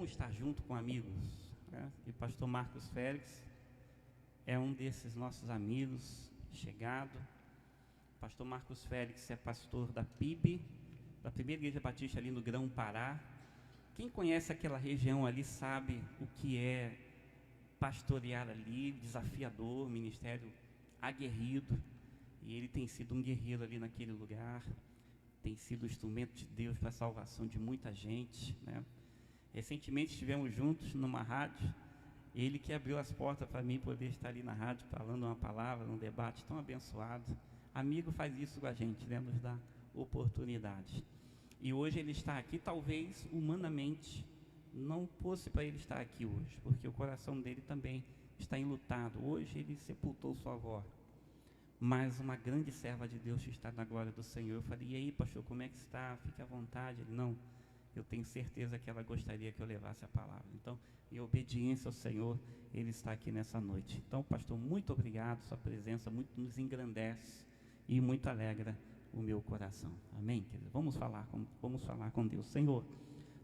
estar junto com amigos, né? E o pastor Marcos Félix é um desses nossos amigos, chegado. O pastor Marcos Félix é pastor da PIB, da Primeira Igreja Batista ali no Grão-Pará. Quem conhece aquela região ali sabe o que é pastorear ali, desafiador, ministério aguerrido. E ele tem sido um guerreiro ali naquele lugar, tem sido instrumento de Deus para a salvação de muita gente, né? Recentemente estivemos juntos numa rádio, ele que abriu as portas para mim poder estar ali na rádio falando uma palavra, num debate tão abençoado. Amigo faz isso com a gente, né? Nos dá oportunidade. E hoje ele está aqui, talvez humanamente não fosse para ele estar aqui hoje, porque o coração dele também está enlutado. Hoje ele sepultou sua avó, mas uma grande serva de Deus está na glória do Senhor. Eu falei: e aí, pastor, como é que está? Fique à vontade. Ele: não, eu tenho certeza que ela gostaria que eu levasse a palavra. Então, em obediência ao Senhor, ele está aqui nessa noite. Então, pastor, muito obrigado, sua presença muito nos engrandece e muito alegra o meu coração. Amém, querido? Vamos falar com Deus. Senhor,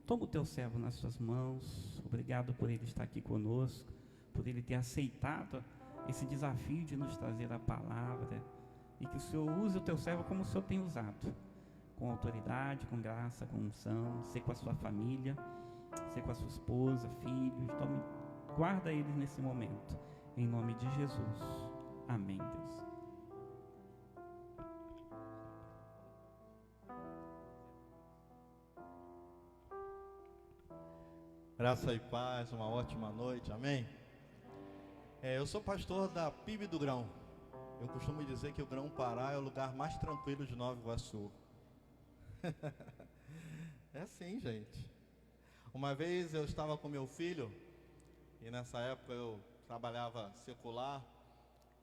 toma o teu servo nas suas mãos. Obrigado por ele estar aqui conosco, por ele ter aceitado esse desafio de nos trazer a palavra, e que o Senhor use o teu servo como o Senhor tem usado, com autoridade, com graça, com unção. Ser com a sua família, ser com a sua esposa, filhos. Tome, guarda eles nesse momento, em nome de Jesus. Amém, Deus. Graça e paz, uma ótima noite, amém? Eu sou pastor da PIB do Grão. Eu costumo dizer que o Grão-Pará é o lugar mais tranquilo de Nova Iguaçu. É assim, gente. Uma vez eu estava com meu filho, e nessa época eu trabalhava secular,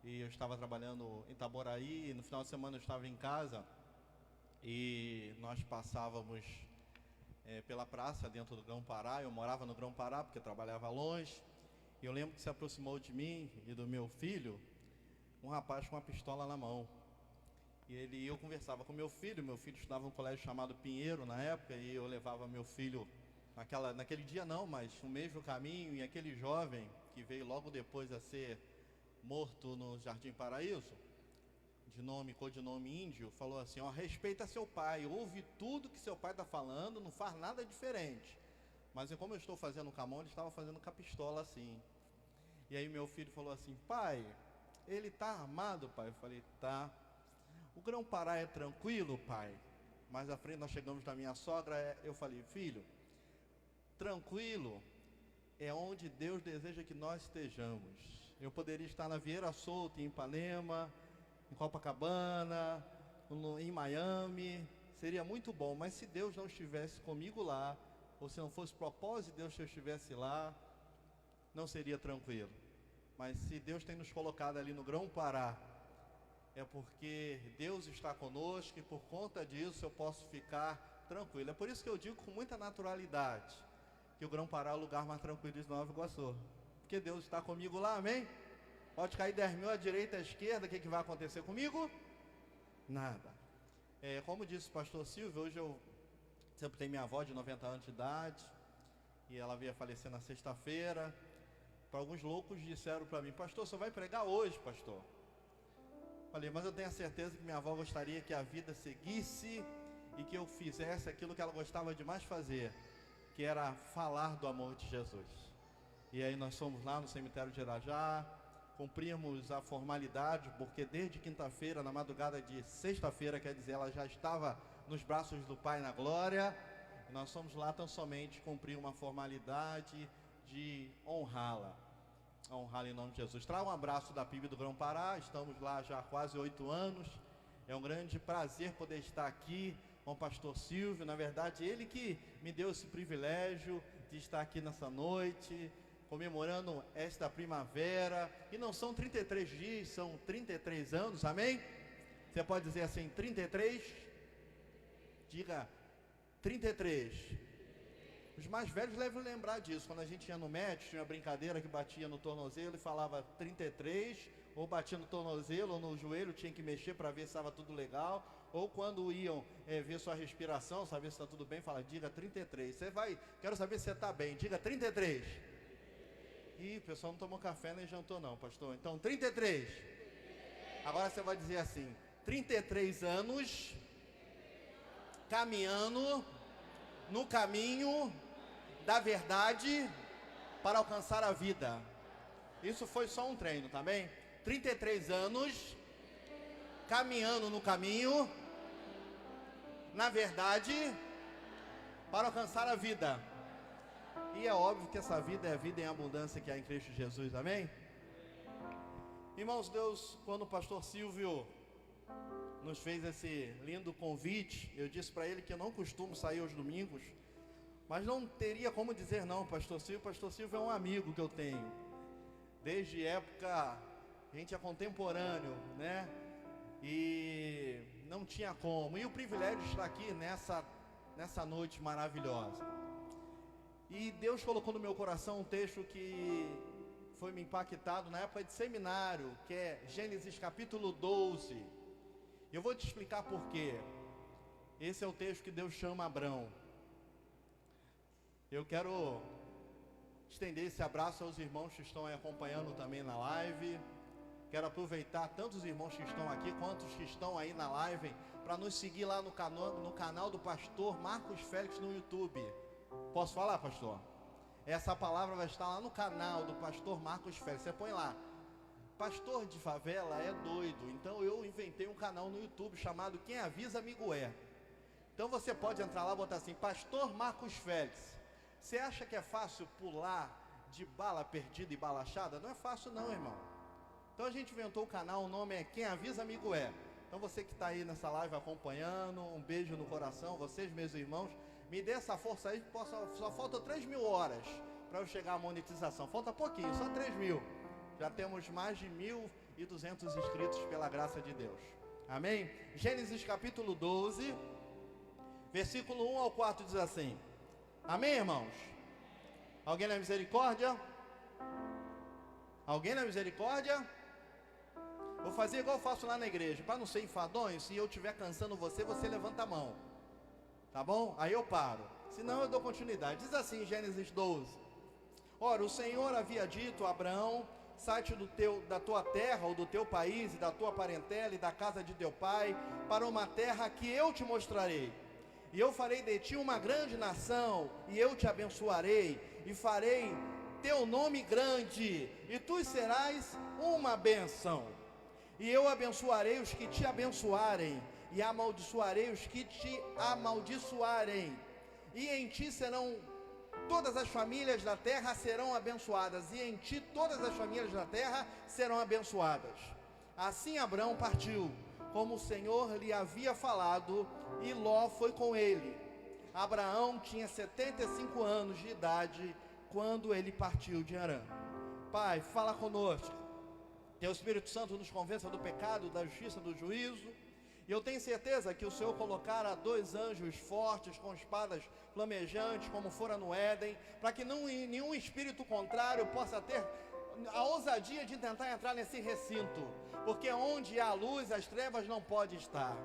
e eu estava trabalhando em Itaboraí, e no final de semana eu estava em casa, e nós passávamos pela praça dentro do Grão-Pará. Eu morava no Grão-Pará porque eu trabalhava longe. E eu lembro que se aproximou de mim e do meu filho um rapaz com uma pistola na mão. E eu conversava com meu filho estudava num colégio chamado Pinheiro na época, e eu levava meu filho naquele dia não, mas no mesmo caminho, e aquele jovem que veio logo depois a ser morto no Jardim Paraíso, codinome Índio, falou assim: ó, respeita seu pai, ouve tudo que seu pai está falando, não faz nada diferente. Mas como eu estou fazendo com a mão, ele estava fazendo com a pistola assim. E aí meu filho falou assim: pai, ele está armado, pai? Eu falei: tá. O Grão-Pará é tranquilo, pai? Mais à frente nós chegamos na minha sogra, eu falei: filho, tranquilo é onde Deus deseja que nós estejamos. Eu poderia estar na Vieira Solta, em Ipanema, em Copacabana, em Miami, seria muito bom, mas se Deus não estivesse comigo lá, ou se não fosse propósito de Deus que eu estivesse lá, não seria tranquilo. Mas se Deus tem nos colocado ali no Grão-Pará, é porque Deus está conosco, e por conta disso eu posso ficar tranquilo. É por isso que eu digo com muita naturalidade que o Grão-Pará é o lugar mais tranquilo de Nova Iguaçu, porque Deus está comigo lá, amém? Pode cair 10 mil à direita, à esquerda, o que vai acontecer comigo? Nada. Como disse o pastor Silvio, hoje eu sempre tenho minha avó de 90 anos de idade, e ela veio a falecer na sexta-feira. Para alguns loucos disseram para mim: pastor, você vai pregar hoje, pastor? Falei: mas eu tenho a certeza que minha avó gostaria que a vida seguisse e que eu fizesse aquilo que ela gostava de mais fazer, que era falar do amor de Jesus. E aí nós fomos lá no cemitério de Irajá, cumprimos a formalidade, porque desde quinta-feira, na madrugada de sexta-feira, quer dizer, ela já estava nos braços do Pai na glória. E nós fomos lá tão somente cumprir uma formalidade de honrá-la em nome de Jesus. Traga um abraço da PIB do Grão-Pará. Estamos lá já há quase 8 anos. É um grande prazer poder estar aqui com o pastor Silvio. Na verdade, ele que me deu esse privilégio de estar aqui nessa noite, comemorando esta primavera. E não são 33 dias, são 33 anos, amém? Você pode dizer assim: 33? Diga 33. Os mais velhos devem lembrar disso. Quando a gente ia no médico, tinha uma brincadeira que batia no tornozelo e falava 33, ou batia no tornozelo ou no joelho, tinha que mexer para ver se estava tudo legal. Ou quando iam ver sua respiração, saber se está tudo bem, fala, diga 33. Você vai, quero saber se você está bem, diga 33. Ih, o pessoal não tomou café nem jantou não, pastor. Então, 33. Agora você vai dizer assim, 33 anos caminhando no caminho da verdade para alcançar a vida. Isso foi só um treino, tá bem? 33 anos caminhando no caminho, na verdade, para alcançar a vida. E é óbvio que essa vida é a vida em abundância que há em Cristo Jesus, amém? Irmãos, Deus, quando o pastor Silvio nos fez esse lindo convite, eu disse para ele que eu não costumo sair aos domingos, mas não teria como dizer não, pastor Silvio é um amigo que eu tenho, desde época, a gente é contemporâneo, né? E não tinha como, e o privilégio de estar aqui nessa noite maravilhosa. E Deus colocou no meu coração um texto que foi me impactado na época de seminário, que é Gênesis capítulo 12. Eu vou te explicar por quê. Esse é o texto que Deus chama Abrão. Eu quero estender esse abraço aos irmãos que estão aí acompanhando também na live. Quero aproveitar tanto os irmãos que estão aqui, quanto os que estão aí na live, para nos seguir lá no canal do pastor Marcos Félix no YouTube. Posso falar, pastor? Essa palavra vai estar lá no canal do pastor Marcos Félix. Você põe lá, pastor de favela é doido. Então eu inventei um canal no YouTube chamado Quem Avisa Amigo É. Então você pode entrar lá e botar assim, pastor Marcos Félix. Você acha que é fácil pular de bala perdida e bala achada? Não é fácil não, irmão. Então a gente inventou o canal, o nome é Quem Avisa Amigo É. Então você que está aí nessa live acompanhando, um beijo no coração, vocês meus irmãos, me dê essa força aí, só falta 3.000 horas para eu chegar à monetização, falta pouquinho, só 3.000, já temos mais de 1.200 inscritos pela graça de Deus, amém? Gênesis capítulo 12, versículo 1 ao 4 diz assim, amém, irmãos? Alguém na misericórdia? Alguém na misericórdia? Vou fazer igual eu faço lá na igreja, para não ser enfadonho, se eu estiver cansando você levanta a mão, tá bom? Aí eu paro, senão eu dou continuidade. Diz assim, Gênesis 12, ora, o Senhor havia dito a Abraão, sai-te da tua terra, ou do teu país, e da tua parentela, e da casa de teu pai, para uma terra que eu te mostrarei, e eu farei de ti uma grande nação, e eu te abençoarei, e farei teu nome grande, e tu serás uma bênção. E eu abençoarei os que te abençoarem, e amaldiçoarei os que te amaldiçoarem. E em ti serão todas as famílias da terra serão abençoadas, e em ti todas as famílias da terra serão abençoadas. Assim Abrão partiu, como o Senhor lhe havia falado, e Ló foi com ele. Abraão tinha 75 anos de idade quando ele partiu de Harã. Pai, fala conosco. Teu Espírito Santo nos convença do pecado, da justiça, do juízo. E eu tenho certeza que o Senhor colocará 2 anjos fortes, com espadas flamejantes, como fora no Éden, para que nenhum espírito contrário possa ter a ousadia de tentar entrar nesse recinto. Porque onde há luz, as trevas não podem estar.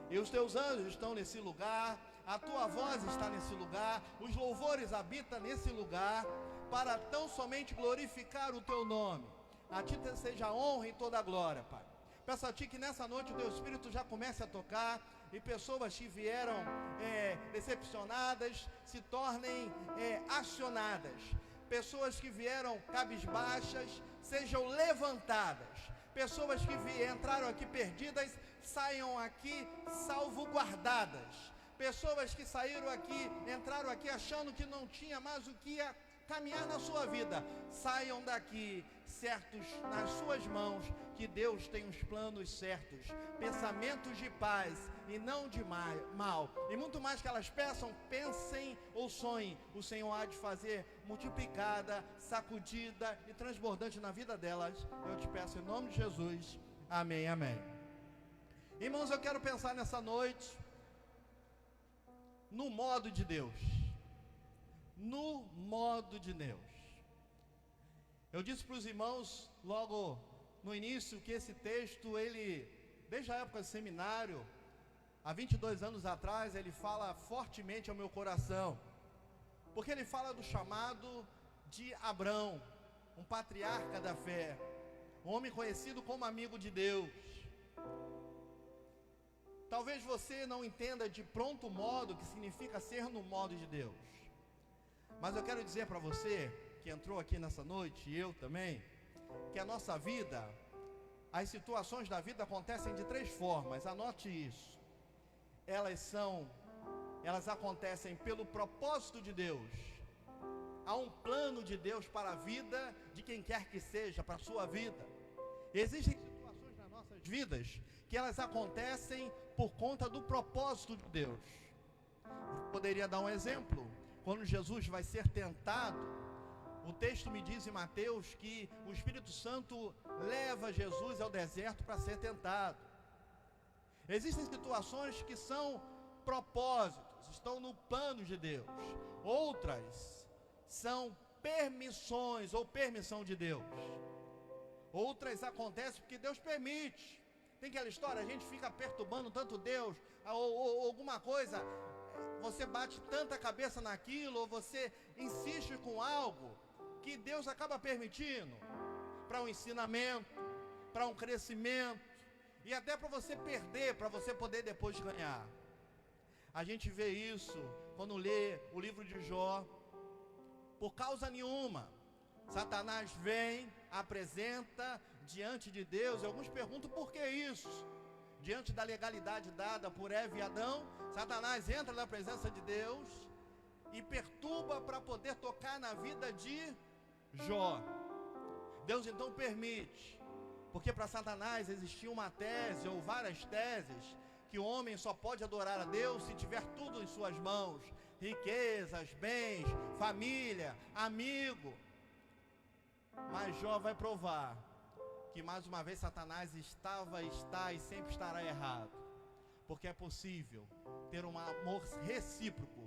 E os teus anjos estão nesse lugar, a tua voz está nesse lugar, os louvores habitam nesse lugar, para tão somente glorificar o teu nome. A ti seja a honra e toda a glória, Pai. Peço a ti que nessa noite o teu Espírito já comece a tocar, e pessoas que vieram decepcionadas se tornem acionadas. Pessoas que vieram cabisbaixas sejam levantadas. Pessoas que entraram aqui perdidas saiam aqui salvaguardadas. Pessoas que saíram aqui, entraram aqui achando que não tinha mais o que ia caminhar na sua vida, saiam daqui certos nas suas mãos, que Deus tem os planos certos, pensamentos de paz e não de mal, e muito mais que elas peçam, pensem ou sonhem, o Senhor há de fazer multiplicada, sacudida e transbordante na vida delas. Eu te peço em nome de Jesus, amém, amém. Irmãos, eu quero pensar nessa noite no modo de Deus. No modo de Deus. Eu disse para os irmãos logo no início que esse texto, ele, desde a época do seminário, há 22 anos atrás, ele fala fortemente ao meu coração, porque ele fala do chamado de Abrão, um patriarca da fé, um homem conhecido como amigo de Deus. Talvez você não entenda de pronto modo o que significa ser no modo de Deus, mas eu quero dizer para você, que entrou aqui nessa noite, e eu também, que a nossa vida, as situações da vida acontecem de 3 formas, anote isso. Elas acontecem pelo propósito de Deus. Há um plano de Deus para a vida de quem quer que seja, para a sua vida. Existem situações nas nossas vidas que elas acontecem por conta do propósito de Deus. Eu poderia dar um exemplo. Quando Jesus vai ser tentado, o texto me diz em Mateus que o Espírito Santo leva Jesus ao deserto para ser tentado. Existem situações que são propósitos, estão no plano de Deus. Outras são permissões ou permissão de Deus. Outras acontecem porque Deus permite. Tem aquela história, a gente fica perturbando tanto Deus, ou alguma coisa, você bate tanta cabeça naquilo, ou você insiste com algo, que Deus acaba permitindo, para um ensinamento, para um crescimento, e até para você perder, para você poder depois ganhar. A gente vê isso quando lê o livro de Jó. Por causa nenhuma, Satanás vem, apresenta diante de Deus, e alguns perguntam por que isso? Diante da legalidade dada por Eva e Adão, Satanás entra na presença de Deus e perturba para poder tocar na vida de Jó. Deus então permite, porque para Satanás existia uma tese ou várias teses, que o homem só pode adorar a Deus se tiver tudo em suas mãos, riquezas, bens, família, amigo. Mas Jó vai provar que mais uma vez Satanás está e sempre estará errado, porque é possível ter um amor recíproco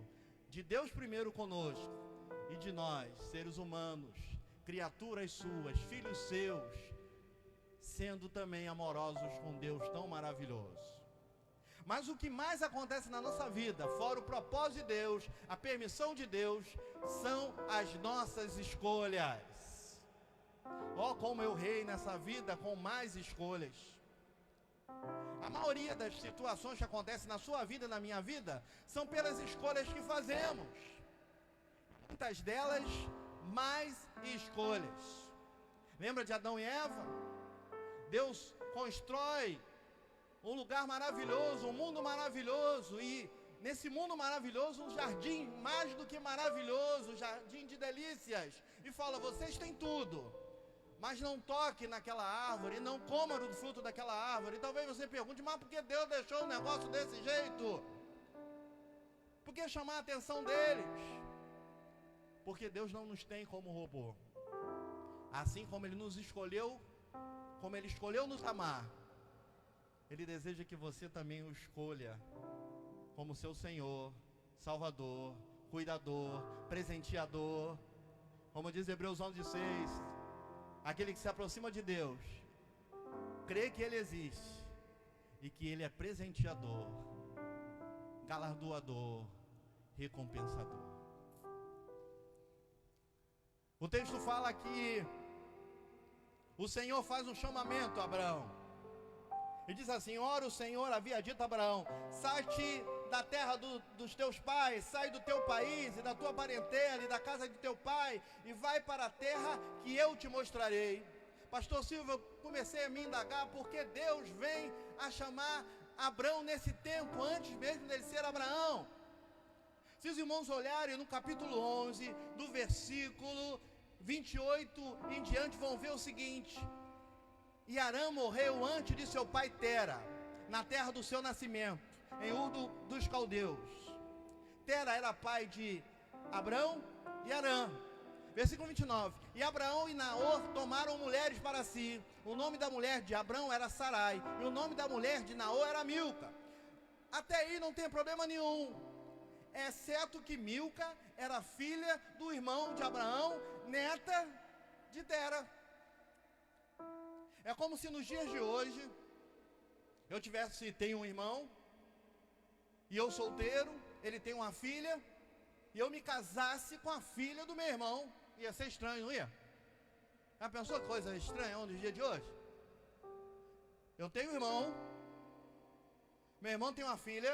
de Deus primeiro conosco e de nós, seres humanos, criaturas suas, filhos seus, sendo também amorosos com Deus tão maravilhoso. Mas o que mais acontece na nossa vida, fora o propósito de Deus, a permissão de Deus, são as nossas escolhas. Ó, como eu rei nessa vida com mais escolhas. A maioria das situações que acontecem na sua vida e na minha vida são pelas escolhas que fazemos. Muitas delas, mais escolhas. Lembra de Adão e Eva? Deus constrói um lugar maravilhoso, um mundo maravilhoso, e nesse mundo maravilhoso, um jardim mais do que maravilhoso, um jardim de delícias, e fala, vocês têm tudo, mas não toque naquela árvore, não coma do fruto daquela árvore. E talvez você pergunte, mas por que Deus deixou um negócio desse jeito? Por que chamar a atenção deles? Porque Deus não nos tem como robô. Assim como Ele nos escolheu, como Ele escolheu nos amar, Ele deseja que você também o escolha como seu Senhor, Salvador, cuidador, presenteador. Como diz Hebreus 11:6, aquele que se aproxima de Deus, crê que Ele existe e que Ele é presenteador, galardoador, recompensador. O texto fala que o Senhor faz um chamamento a Abraão. E diz assim, ora o Senhor havia dito a Abraão, sai-te da terra dos teus pais, sai do teu país e da tua parentela e da casa de teu pai, e vai para a terra que eu te mostrarei. Pastor Silva, eu comecei a me indagar porque Deus vem a chamar Abraão nesse tempo, antes mesmo dele ser Abraão. Se os irmãos olharem no capítulo 11, do versículo 28 em diante, vão ver o seguinte, e Arã morreu antes de seu pai Tera, na terra do seu nascimento, em Ur dos Caldeus. Tera era pai de Abrão e Arã. Versículo 29. E Abraão e Naor tomaram mulheres para si. O nome da mulher de Abrão era Sarai, e o nome da mulher de Naor era Milca. Até aí não tem problema nenhum, exceto que Milca era filha do irmão de Abraão, neta de Tera. É como se nos dias de hoje eu tenho um irmão, e eu solteiro, ele tem uma filha, e eu me casasse com a filha do meu irmão, ia ser estranho, não ia? Já pensou coisa estranha nos dias de hoje? Eu tenho um irmão, meu irmão tem uma filha,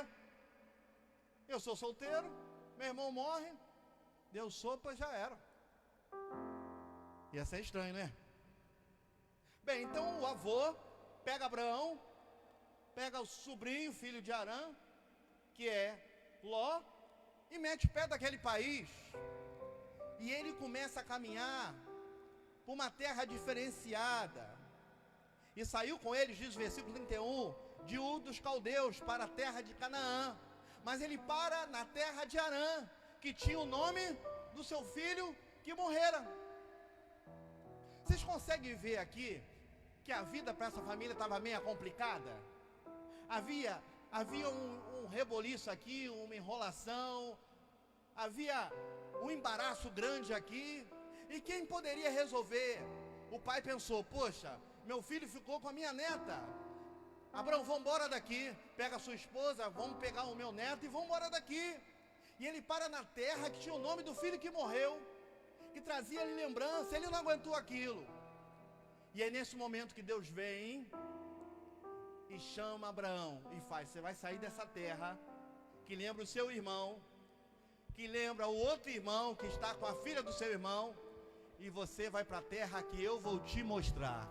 eu sou solteiro, meu irmão morre, deu sopa, já era. Ia ser estranho, né? Bem, então o avô pega Abraão, pega o sobrinho, filho de Arã, que é Ló, e mete o pé daquele país. E ele começa a caminhar por uma terra diferenciada. E saiu com eles, diz o versículo 31, de Ur dos Caldeus para a terra de Canaã. Mas ele para na terra de Arã, que tinha o nome do seu filho que morrera. Vocês conseguem ver aqui que a vida para essa família estava meio complicada? Havia um reboliço aqui, uma enrolação, havia um embaraço grande aqui. E quem poderia resolver? O pai pensou, poxa, meu filho ficou com a minha neta. Abraão, vamos embora daqui. Pega a sua esposa, vamos pegar o meu neto e vamos embora daqui. E ele para na terra que tinha o nome do filho que morreu, que trazia-lhe lembrança. Ele não aguentou aquilo. E é nesse momento que Deus vem e chama Abraão e faz, você vai sair dessa terra, que lembra o seu irmão, que lembra o outro irmão que está com a filha do seu irmão, e você vai para a terra que eu vou te mostrar.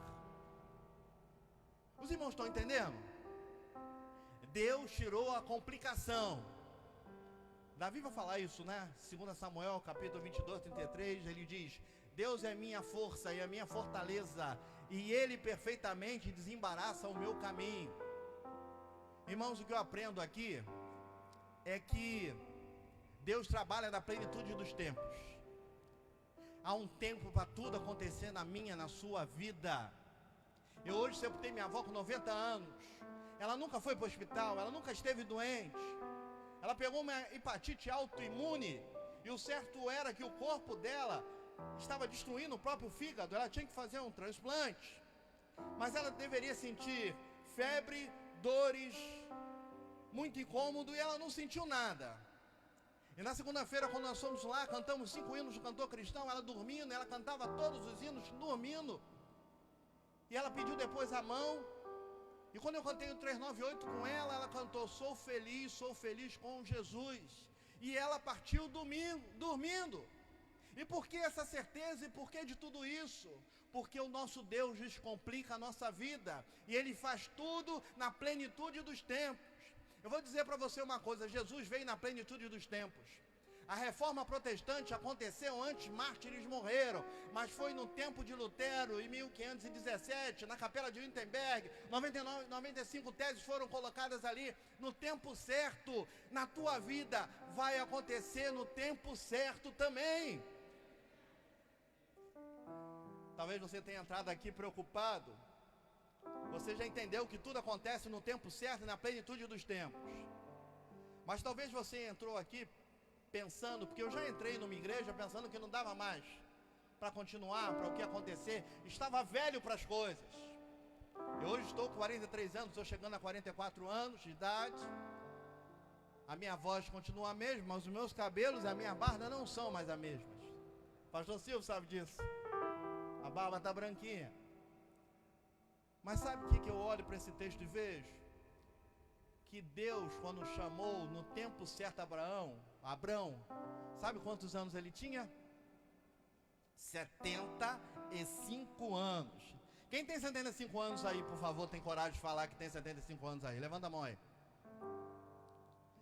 Os irmãos estão entendendo? Deus tirou a complicação. Davi vai falar isso, né? 2 Samuel, capítulo 22, 33, ele diz, Deus é minha força e a minha fortaleza, e Ele perfeitamente desembaraça o meu caminho. Irmãos, o que eu aprendo aqui é que Deus trabalha na plenitude dos tempos. Há um tempo para tudo acontecer na minha, na sua vida. Eu hoje sepultei minha avó com 90 anos. Ela nunca foi para o hospital, ela nunca esteve doente. Ela pegou uma hepatite autoimune, e o certo era que o corpo dela estava destruindo o próprio fígado, ela tinha que fazer um transplante. Mas ela deveria sentir febre, dores, muito incômodo, e ela não sentiu nada. E na segunda-feira, quando nós fomos lá, cantamos 5 hinos do cantor cristão, ela dormindo, ela cantava todos os hinos dormindo. E ela pediu depois a mão. E quando eu cantei o 398 com ela, ela cantou, sou feliz com Jesus. E ela partiu dormindo. E por que essa certeza e por que de tudo isso? Porque o nosso Deus descomplica a nossa vida, e Ele faz tudo na plenitude dos tempos. Eu vou dizer para você uma coisa, Jesus veio na plenitude dos tempos. A reforma protestante aconteceu antes, mártires morreram, mas foi no tempo de Lutero, em 1517, na capela de Wittenberg, 95 teses foram colocadas ali, no tempo certo. Na tua vida vai acontecer no tempo certo também. Talvez você tenha entrado aqui preocupado. Você já entendeu que tudo acontece no tempo certo e na plenitude dos tempos. Mas talvez você entrou aqui pensando, porque eu já entrei numa igreja pensando que não dava mais para continuar, para o que acontecer. Estava velho para as coisas. Eu hoje estou com 43 anos, estou chegando a 44 anos de idade. A minha voz continua a mesma, mas os meus cabelos e a minha barba não são mais as mesmas. Pastor Silvio sabe disso. A barba está branquinha. Mas sabe o que eu olho para esse texto e vejo? Que Deus, quando chamou no tempo certo Abraão, sabe quantos anos ele tinha? 75 anos. Quem tem 75 anos aí, por favor, tem coragem de falar que tem 75 anos aí? Levanta a mão aí.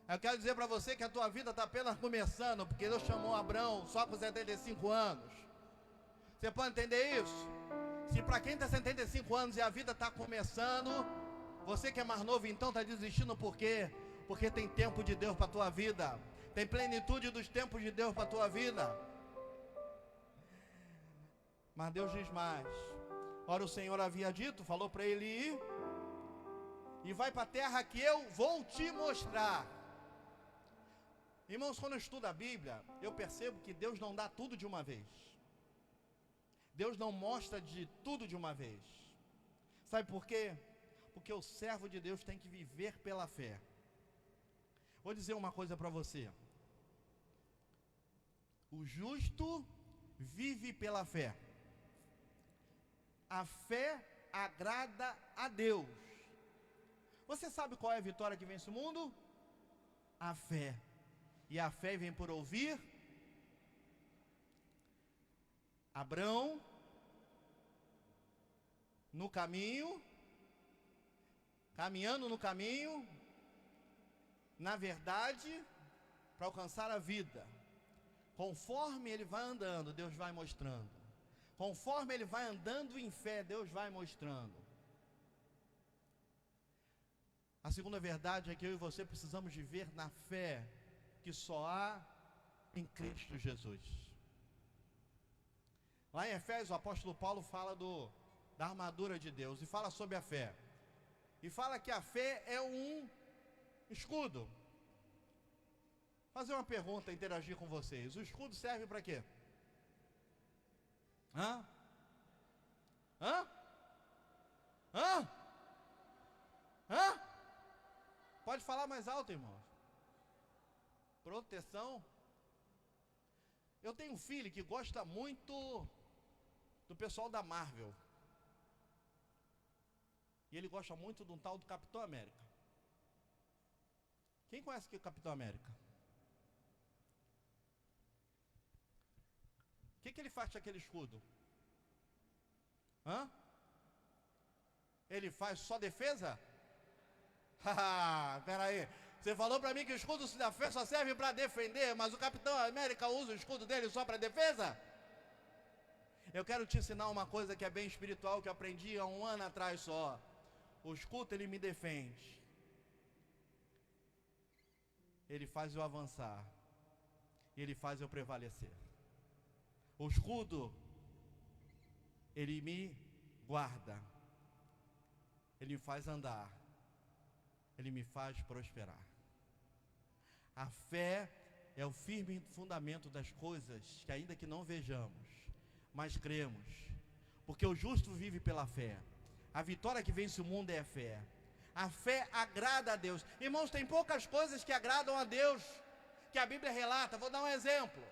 Eu quero dizer para você que a tua vida está apenas começando, porque Deus chamou Abraão só com 75 anos. Você pode entender isso? Se para quem tem 75 anos e a vida está começando, você que é mais novo então está desistindo por quê? Porque tem tempo de Deus para a tua vida. Tem plenitude dos tempos de Deus para a tua vida. Mas Deus diz mais. Ora, o Senhor havia dito, falou para ele ir, e vai para a terra que eu vou te mostrar. Irmãos, quando eu estudo a Bíblia, eu percebo que Deus não dá tudo de uma vez. Deus não mostra de tudo de uma vez. Sabe por quê? Porque o servo de Deus tem que viver pela fé. Vou dizer uma coisa para você. O justo vive pela fé. A fé agrada a Deus. Você sabe qual é a vitória que vence o mundo? A fé. E a fé vem por ouvir. Abrão, no caminho, caminhando no caminho, na verdade, para alcançar a vida. Conforme ele vai andando, Deus vai mostrando. Conforme ele vai andando em fé, Deus vai mostrando. A segunda verdade é que eu e você precisamos viver na fé que só há em Cristo Jesus. Lá em Efésios, o apóstolo Paulo fala da armadura de Deus e fala sobre a fé. E fala que a fé é um escudo. Vou fazer uma pergunta, interagir com vocês. O escudo serve para quê? Hã? Hã? Hã? Hã? Pode falar mais alto, irmão. Proteção. Eu tenho um filho que gosta muito do pessoal da Marvel. E ele gosta muito de um tal do Capitão América. Quem conhece aqui o Capitão América? O que ele faz com aquele escudo? Hã? Ele faz só defesa? Haha, peraí. Você falou para mim que o escudo da fé só serve para defender, mas o Capitão América usa o escudo dele só para defesa? Eu quero te ensinar uma coisa que é bem espiritual, que eu aprendi há 1 ano atrás só. O escudo, ele me defende. Ele faz eu avançar. Ele faz eu prevalecer. O escudo, ele me guarda. Ele me faz andar. Ele me faz prosperar. A fé é o firme fundamento das coisas que ainda que não vejamos, mas cremos. Porque o justo vive pela fé. A vitória que vence o mundo é a fé. A fé agrada a Deus. Irmãos, tem poucas coisas que agradam a Deus, que a Bíblia relata. Vou dar um exemplo.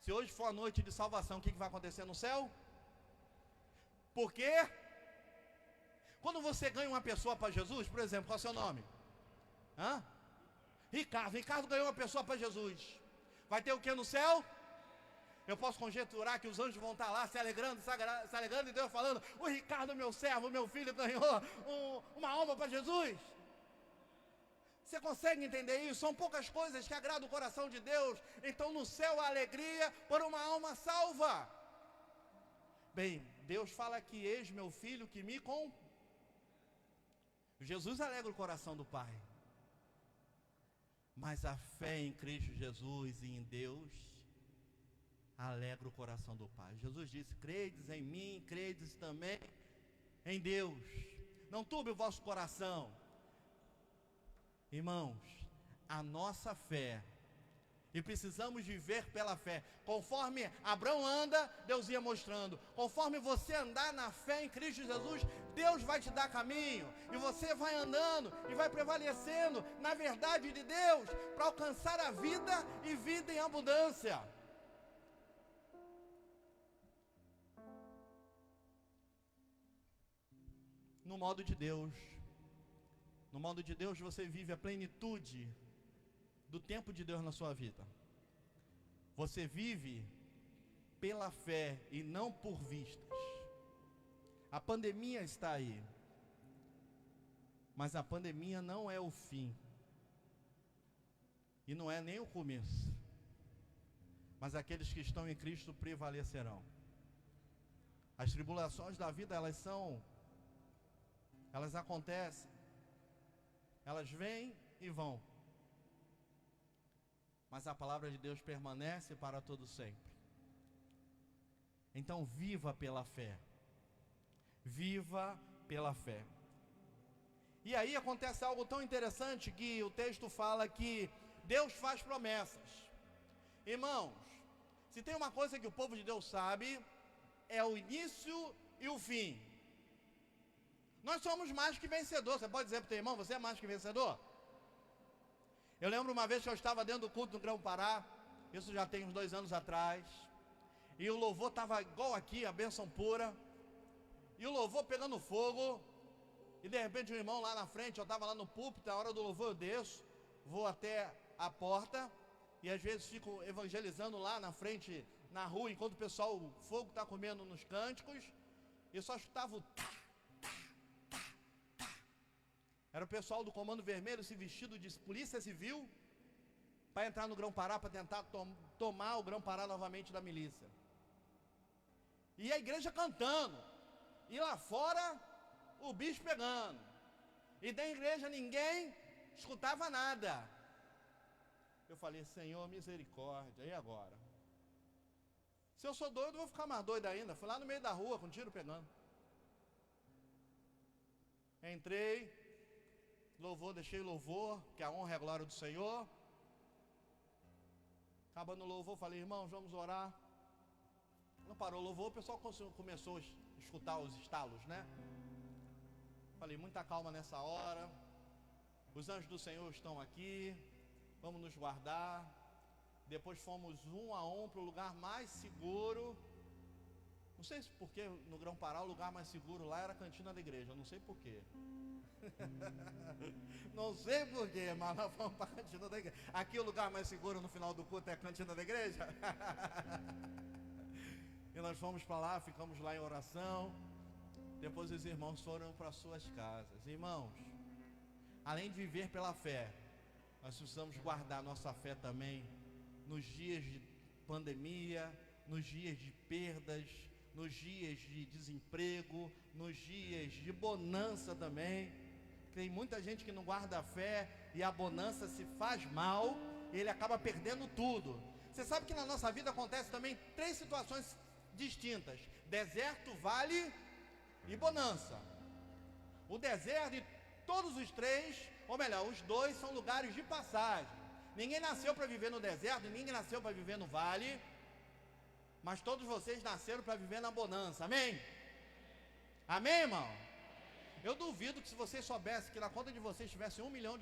Se hoje for a noite de salvação, o que vai acontecer no céu? Por quê? Quando você ganha uma pessoa para Jesus, por exemplo, qual é o seu nome? Hã? Ricardo. Ricardo ganhou uma pessoa para Jesus. Vai ter o que no céu? Eu posso conjecturar que os anjos vão estar lá se alegrando e Deus falando: o Ricardo, meu servo, meu filho, ganhou uma alma para Jesus. Você consegue entender isso? São poucas coisas que agradam o coração de Deus. Então no céu a alegria por uma alma salva. Bem, Deus fala que eis meu filho que me com... Jesus alegra o coração do Pai. Mas a fé em Cristo Jesus e em Deus alegra o coração do Pai. Jesus disse: credes em mim, credes também em Deus. Não turbe o vosso coração. Irmãos, a nossa fé, e precisamos viver pela fé. Conforme Abraão anda, Deus ia mostrando. Conforme você andar na fé em Cristo Jesus, Deus vai te dar caminho. E você vai andando e vai prevalecendo na verdade de Deus, para alcançar a vida e vida em abundância. No modo de Deus. No modo de Deus você vive a plenitude do tempo de Deus na sua vida. Você vive pela fé e não por vistas. A pandemia está aí, mas a pandemia não é o fim, e não é nem o começo. Mas aqueles que estão em Cristo prevalecerão. As tribulações da vida, elas acontecem, elas vêm e vão. Mas a palavra de Deus permanece para todo sempre. Então viva pela fé. Viva pela fé. E aí acontece algo tão interessante que o texto fala que Deus faz promessas. Irmãos, se tem uma coisa que o povo de Deus sabe, é o início e o fim. Nós somos mais que vencedores. Você pode dizer para o teu irmão: você é mais que vencedor? Eu lembro uma vez que eu estava dentro do culto no Grão-Pará, isso já tem uns 2 anos atrás, e o louvor estava igual aqui, a bênção pura, e o louvor pegando fogo, e de repente o irmão lá na frente, eu estava lá no púlpito, na hora do louvor eu desço, vou até a porta, e às vezes fico evangelizando lá na frente, na rua, enquanto o pessoal, o fogo está comendo nos cânticos, e só escutava o tá, tá, tá, tá. Era o pessoal do Comando Vermelho se vestido de polícia civil, para entrar no Grão-Pará, para tentar tomar o Grão-Pará novamente da milícia. E a igreja cantando, e lá fora, o bicho pegando, e da igreja ninguém escutava nada. Eu falei, Senhor, misericórdia, e agora? Se eu sou doido, eu vou ficar mais doido ainda. Fui lá no meio da rua, com tiro pegando. Entrei, louvor, deixei louvor, que a honra é a glória do Senhor. Acabando o louvor, falei, irmãos, vamos orar. Não parou o louvor, o pessoal começou a escutar os estalos, né? Falei, muita calma nessa hora. Os anjos do Senhor estão aqui, vamos nos guardar. Depois fomos um a um para o lugar mais seguro. Não sei se porque no Grão-Pará o lugar mais seguro lá era a cantina da igreja, não sei porquê. Não sei porquê, mas nós fomos para a cantina da igreja. Aqui o lugar mais seguro no final do culto é a cantina da igreja. E nós fomos para lá, ficamos lá em oração. Depois os irmãos foram para suas casas. Irmãos, além de viver pela fé, nós precisamos guardar nossa fé também nos dias de pandemia, nos dias de perdas, nos dias de desemprego, nos dias de bonança também. Tem muita gente que não guarda a fé e a bonança se faz mal, ele acaba perdendo tudo. Você sabe que na nossa vida acontece também 3 situações distintas: deserto, vale e bonança. O deserto e todos os 3, ou melhor, os 2 são lugares de passagem. Ninguém nasceu para viver no deserto, ninguém nasceu para viver no vale, mas todos vocês nasceram para viver na bonança, amém? Amém, irmão? Eu duvido que se vocês soubessem que na conta de vocês tivesse R$1 milhão,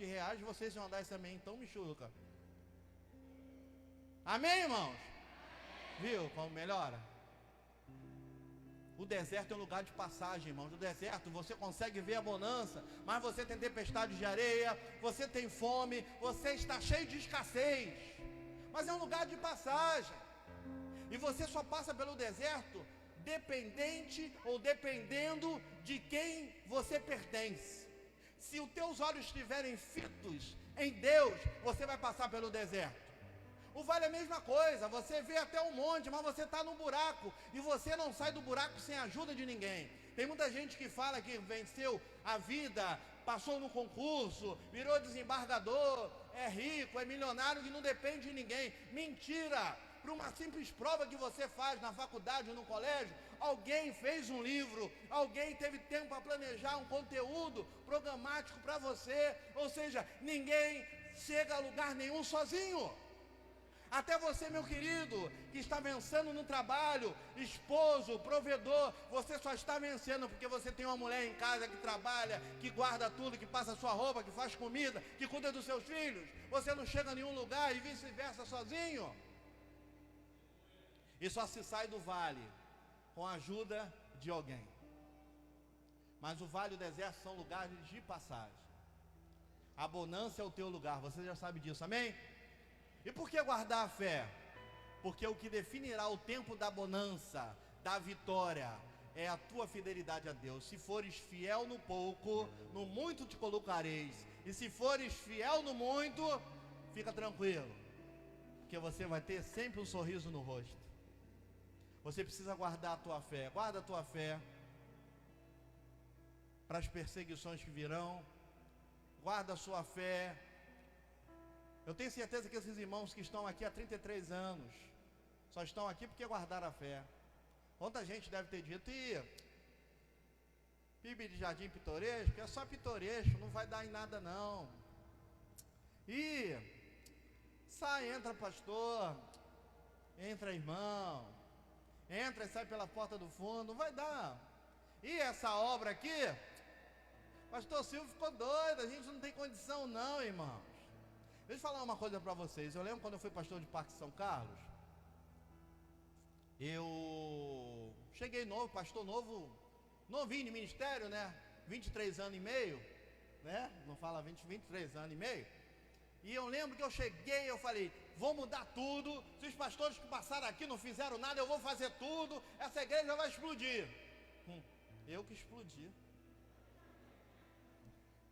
vocês iam dar esse amém, então me chuca. Amém, irmãos? Viu como melhora? O deserto é um lugar de passagem, irmãos. No deserto você consegue ver a bonança, mas você tem tempestade de areia, você tem fome, você está cheio de escassez. Mas é um lugar de passagem. E você só passa pelo deserto dependente ou dependendo de quem você pertence. Se os teus olhos estiverem fitos em Deus, você vai passar pelo deserto. O vale é a mesma coisa, você vê até um monte, mas você está num buraco, e você não sai do buraco sem a ajuda de ninguém. Tem muita gente que fala que venceu a vida, passou no concurso, virou desembargador, é rico, é milionário, que não depende de ninguém. Mentira! Para uma simples prova que você faz na faculdade ou no colégio, alguém fez um livro, alguém teve tempo para planejar um conteúdo programático para você. Ou seja, ninguém chega a lugar nenhum sozinho. Até você, meu querido, que está vencendo no trabalho, esposo, provedor, você só está vencendo porque você tem uma mulher em casa que trabalha, que guarda tudo, que passa sua roupa, que faz comida, que cuida dos seus filhos. Você não chega a nenhum lugar e vice-versa sozinho. E só se sai do vale com a ajuda de alguém. Mas o vale e o deserto são lugares de passagem. A bonança é o teu lugar, você já sabe disso, amém? E por que guardar a fé? Porque o que definirá o tempo da bonança, da vitória, é a tua fidelidade a Deus. Se fores fiel no pouco, no muito te colocareis. E se fores fiel no muito, fica tranquilo, porque você vai ter sempre um sorriso no rosto. Você precisa guardar a tua fé. Guarda a tua fé para as perseguições que virão. Guarda a sua fé. Eu tenho certeza que esses irmãos que estão aqui há 33 anos só estão aqui porque guardaram a fé. Quanta gente deve ter dito: PIB de Jardim Pitoresco é só pitoresco, não vai dar em nada não. Sai, entra pastor, entra irmão, entra e sai pela porta do fundo, não vai dar. E essa obra aqui, pastor Silvio ficou doido, a gente não tem condição não, irmãos. Deixa eu falar uma coisa para vocês. Eu lembro quando eu fui pastor de Parque São Carlos. Eu cheguei novo, pastor novo, novinho de ministério, né? 23 anos e meio, né? Não fala 23 anos e meio. E eu lembro que eu cheguei, eu falei, vou mudar tudo. Se os pastores que passaram aqui não fizeram nada, eu vou fazer tudo. Essa igreja vai explodir. Eu que explodi.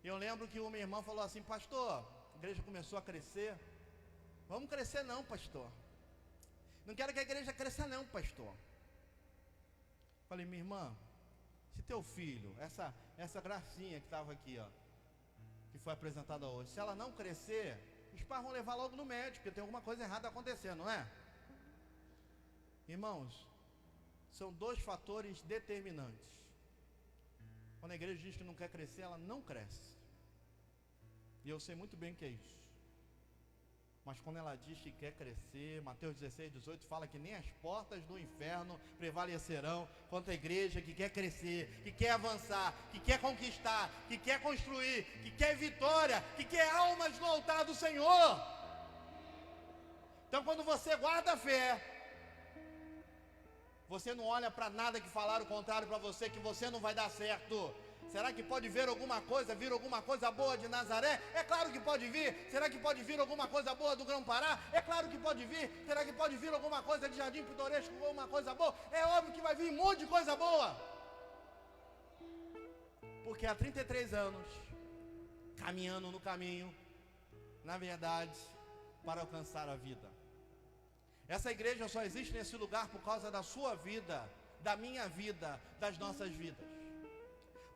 Eu lembro que uma irmã falou assim, pastor, a igreja começou a crescer. Vamos crescer não, pastor. Não quero que a igreja cresça não, pastor. Falei, minha irmã, se teu filho, essa gracinha que estava aqui, ó, que foi apresentada hoje, se ela não crescer, os pais vão levar logo no médico, porque tem alguma coisa errada acontecendo, não é? Irmãos, são dois fatores determinantes. Quando a igreja diz que não quer crescer, ela não cresce. E eu sei muito bem o que é isso. Mas quando ela diz que quer crescer, Mateus 16, 18 fala que nem as portas do inferno prevalecerão contra a igreja que quer crescer, que quer avançar, que quer conquistar, que quer construir, que quer vitória, que quer almas no altar do Senhor. Então quando você guarda a fé, você não olha para nada que falaram o contrário para você, que você não vai dar certo. Será que pode vir alguma coisa boa de Nazaré? É claro que pode vir. Será que pode vir alguma coisa boa do Grão-Pará? É claro que pode vir. Será que pode vir alguma coisa de Jardim Pitoresco, alguma coisa boa? É óbvio que vai vir um monte de coisa boa. Porque há 33 anos, caminhando no caminho, na verdade, para alcançar a vida. Essa igreja só existe nesse lugar por causa da sua vida, da minha vida, das nossas vidas.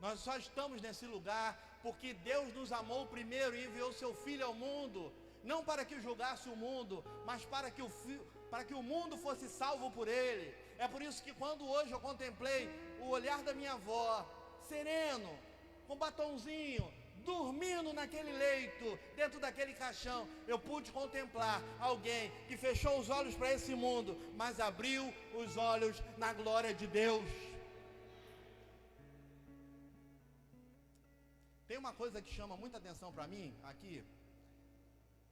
Nós só estamos nesse lugar porque Deus nos amou primeiro e enviou seu Filho ao mundo, não para que julgasse o mundo, mas para que o mundo fosse salvo por Ele. É por isso que quando hoje eu contemplei o olhar da minha avó, sereno, com batonzinho, dormindo naquele leito, dentro daquele caixão, eu pude contemplar alguém que fechou os olhos para esse mundo, mas abriu os olhos na glória de Deus. Tem uma coisa que chama muita atenção para mim aqui.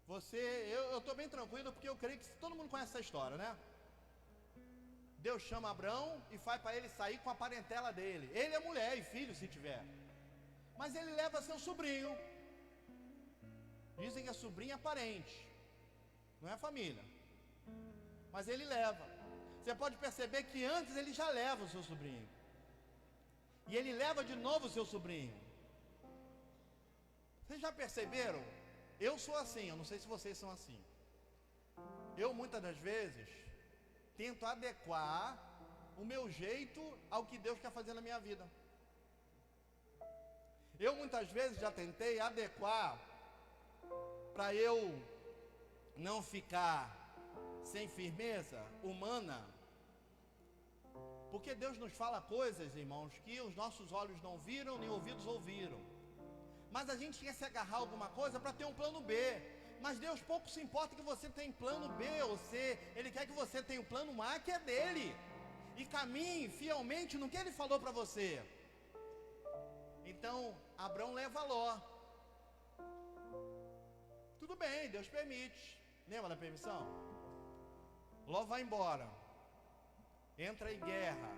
Eu estou bem tranquilo porque eu creio que todo mundo conhece essa história, né? Deus chama Abraão e faz para ele sair com a parentela dele. Ele é mulher e filho se tiver. Mas ele leva seu sobrinho. Dizem que a sobrinha é parente, não é família. Mas ele leva. Você pode perceber que antes ele já leva o seu sobrinho. E ele leva de novo o seu sobrinho. Vocês já perceberam? Eu sou assim, eu não sei se vocês são assim. Eu muitas das vezes tento adequar o meu jeito ao que Deus quer fazer na minha vida. Eu muitas vezes já tentei adequar para eu não ficar sem firmeza humana. Porque Deus nos fala coisas, irmãos, que os nossos olhos não viram, nem ouvidos ouviram. Mas a gente quer se agarrar a alguma coisa para ter um plano B. Mas Deus pouco se importa que você tenha plano B ou C. Ele quer que você tenha o plano A, que é dele. E caminhe fielmente no que ele falou para você. Então, Abraão leva Ló. Tudo bem, Deus permite. Lembra da permissão? Ló vai embora. Entra em guerra.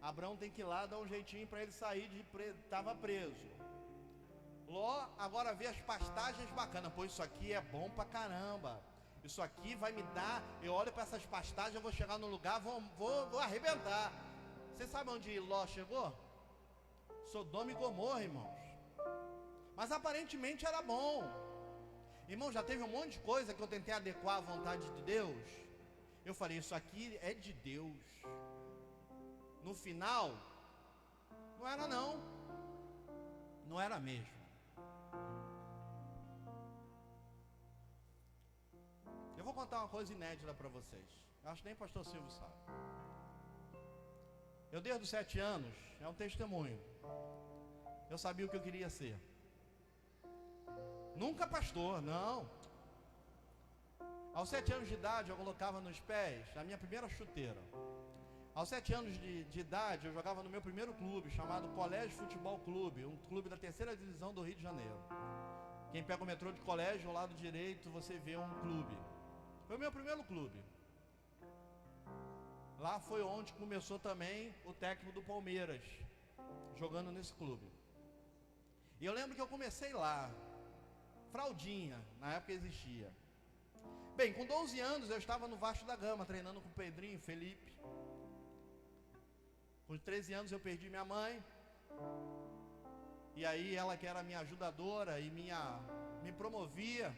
Abraão tem que ir lá dar um jeitinho para ele sair estava preso. Ló agora vê as pastagens bacanas. Pô, isso aqui é bom pra caramba. Isso aqui vai me dar. Eu olho para essas pastagens, eu vou chegar no lugar, vou arrebentar. Você sabe onde Ló chegou? Sodoma e Gomorra, irmãos. Mas aparentemente era bom. Irmão, já teve um monte de coisa que eu tentei adequar à vontade de Deus. Eu falei, isso aqui é de Deus. No final, não era não. Não era mesmo. Eu vou contar uma coisa inédita para vocês. Eu acho que nem o pastor Silvio sabe. Eu desde os 7 anos, é um testemunho. Eu sabia o que eu queria ser. Nunca pastor, não. Aos 7 anos de idade eu colocava nos pés a minha primeira chuteira. Aos 7 anos de idade eu jogava no meu primeiro clube, chamado Colégio Futebol Clube, um clube da 3ª divisão do Rio de Janeiro. Quem pega o metrô de colégio, ao lado direito, você vê um clube. Foi o meu primeiro clube. Lá foi onde começou também o técnico do Palmeiras, jogando nesse clube. E eu lembro que eu comecei lá, fraldinha, na época existia. Bem, com 12 anos eu estava no Vasco da Gama, treinando com o Pedrinho, Felipe. Com 13 anos eu perdi minha mãe. E aí ela, que era minha ajudadora e me promovia,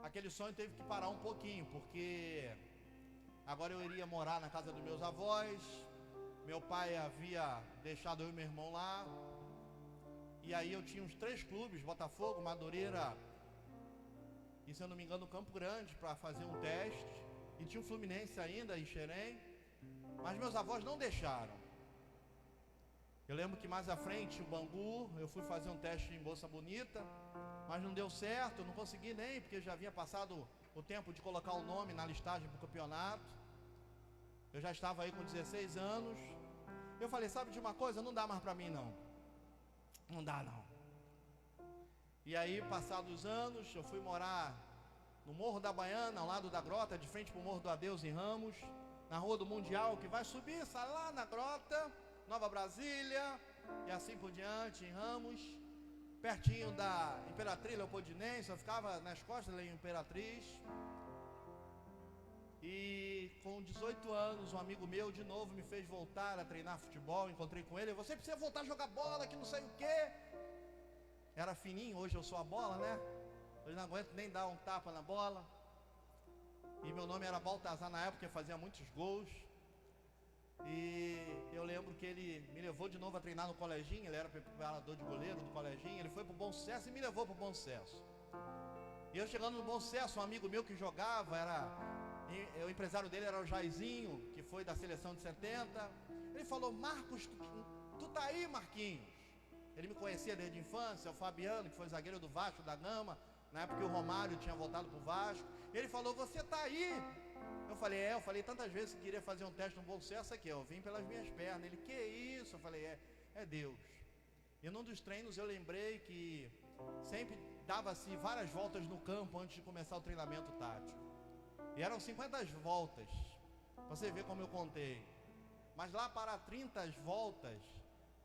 aquele sonho teve que parar um pouquinho, porque agora eu iria morar na casa dos meus avós. Meu pai havia deixado eu e meu irmão lá. E aí eu tinha uns 3 clubes, Botafogo, Madureira e, se eu não me engano, Campo Grande, para fazer um teste. E tinha o Fluminense ainda em Xerém. Mas meus avós não deixaram. Eu lembro que mais à frente, o Bangu, eu fui fazer um teste em Bolsa Bonita, mas não deu certo, não consegui nem, porque já havia passado o tempo de colocar o nome na listagem para o campeonato. Eu já estava aí com 16 anos. Eu falei, sabe de uma coisa? Não dá mais para mim não. Não dá não. E aí, passados os anos, eu fui morar no Morro da Baiana, ao lado da Grota, de frente para o Morro do Adeus em Ramos, na Rua do Mundial, que vai subir, sai lá na Grota, Nova Brasília, e assim por diante, em Ramos, pertinho da Imperatriz Leopoldinense. Eu ficava nas costas da Imperatriz. E com 18 anos, um amigo meu de novo me fez voltar a treinar futebol. Encontrei com ele, você precisa voltar a jogar bola, que não sei o quê. Era fininho, hoje eu sou a bola, né? Hoje não aguento nem dar um tapa na bola. E meu nome era Baltazar na época, eu fazia muitos gols. E eu lembro que ele me levou de novo a treinar no coleginho. Ele era preparador de goleiro do coleginho. Ele foi pro Bom Sucesso e me levou pro Bom Sucesso. E eu chegando no Bom Sucesso, um amigo meu que jogava, o empresário dele era o Jairzinho, que foi da seleção de 70. Ele falou, Marcos, tu tá aí, Marquinhos? Ele me conhecia desde a infância. O Fabiano, que foi zagueiro do Vasco da Gama, na época que o Romário tinha voltado pro Vasco. Ele falou, você tá aí? Eu falei tantas vezes que queria fazer um teste no Bom Sucesso aqui, eu vim pelas minhas pernas. Ele, que isso? Eu falei, é Deus. E num dos treinos eu lembrei que sempre dava-se várias voltas no campo antes de começar o treinamento tático. E eram 50 voltas, você vê como eu contei. Mas lá para 30 voltas,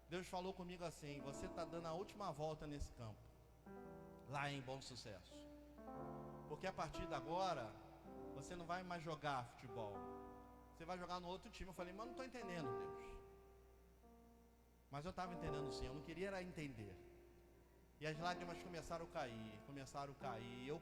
Deus falou comigo assim, você está dando a última volta nesse campo, lá em Bom Sucesso. Porque a partir de agora, você não vai mais jogar futebol, você vai jogar no outro time. Eu falei, mas não estou entendendo, Deus. Mas eu estava entendendo sim, eu não queria era entender. E as lágrimas começaram a cair, eu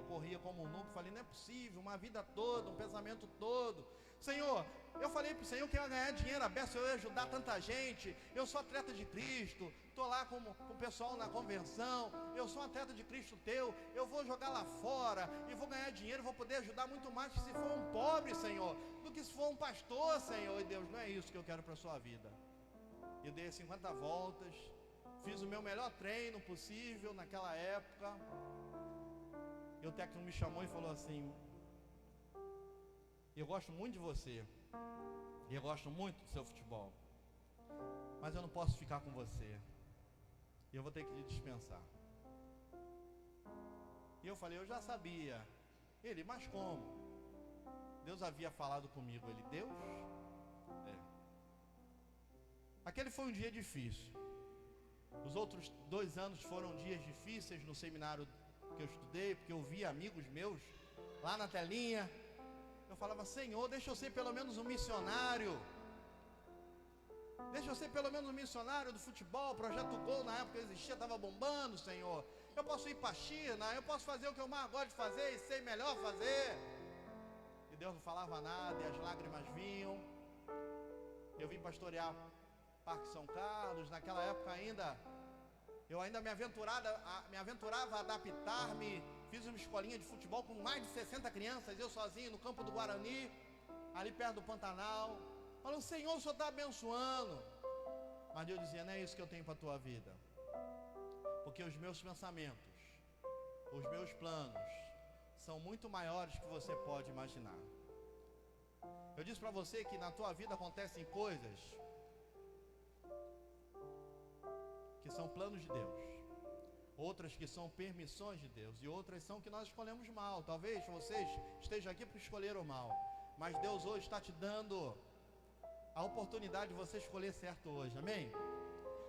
corria como nunca. Falei, não é possível, uma vida toda, um pensamento todo. Senhor, eu falei para o Senhor que eu ia ganhar dinheiro aberto, eu ia ajudar tanta gente. Eu sou atleta de Cristo, estou lá com o pessoal na convenção. Eu sou um atleta de Cristo teu, eu vou jogar lá fora e vou ganhar dinheiro, vou poder ajudar muito mais que se for um pobre, Senhor, do que se for um pastor, Senhor. E Deus, não é isso que eu quero para a sua vida. Eu dei 50 voltas, fiz o meu melhor treino possível naquela época. E o técnico me chamou e falou assim, eu gosto muito de você, e eu gosto muito do seu futebol, mas eu não posso ficar com você, e eu vou ter que lhe dispensar. E eu falei, eu já sabia. Ele, mas como? Deus havia falado comigo. Ele, Deus? Aquele foi um dia difícil. Os outros 2 anos foram dias difíceis no seminário que eu estudei, porque eu via amigos meus lá na telinha. Eu falava, Senhor, deixa eu ser pelo menos um missionário. Deixa eu ser pelo menos um missionário do futebol. Projeto Gol na época existia, estava bombando, Senhor. Eu posso ir para a China, eu posso fazer o que eu mais gosto de fazer e sei melhor fazer. E Deus não falava nada e as lágrimas vinham. Eu vim pastorear Parque São Carlos. Naquela época eu ainda me aventurava a adaptar-me. Fiz uma escolinha de futebol com mais de 60 crianças, eu sozinho no campo do Guarani, ali perto do Pantanal. Falando, Senhor, o Senhor está abençoando. Mas Deus dizia, não é isso que eu tenho para a tua vida. Porque os meus pensamentos, os meus planos, são muito maiores que você pode imaginar. Eu disse para você que na tua vida acontecem coisas que são planos de Deus. outras que são permissões de Deus, e outras são que nós escolhemos mal. Talvez vocês estejam aqui porque escolheram mal, mas Deus hoje está te dando a oportunidade de você escolher certo hoje, amém?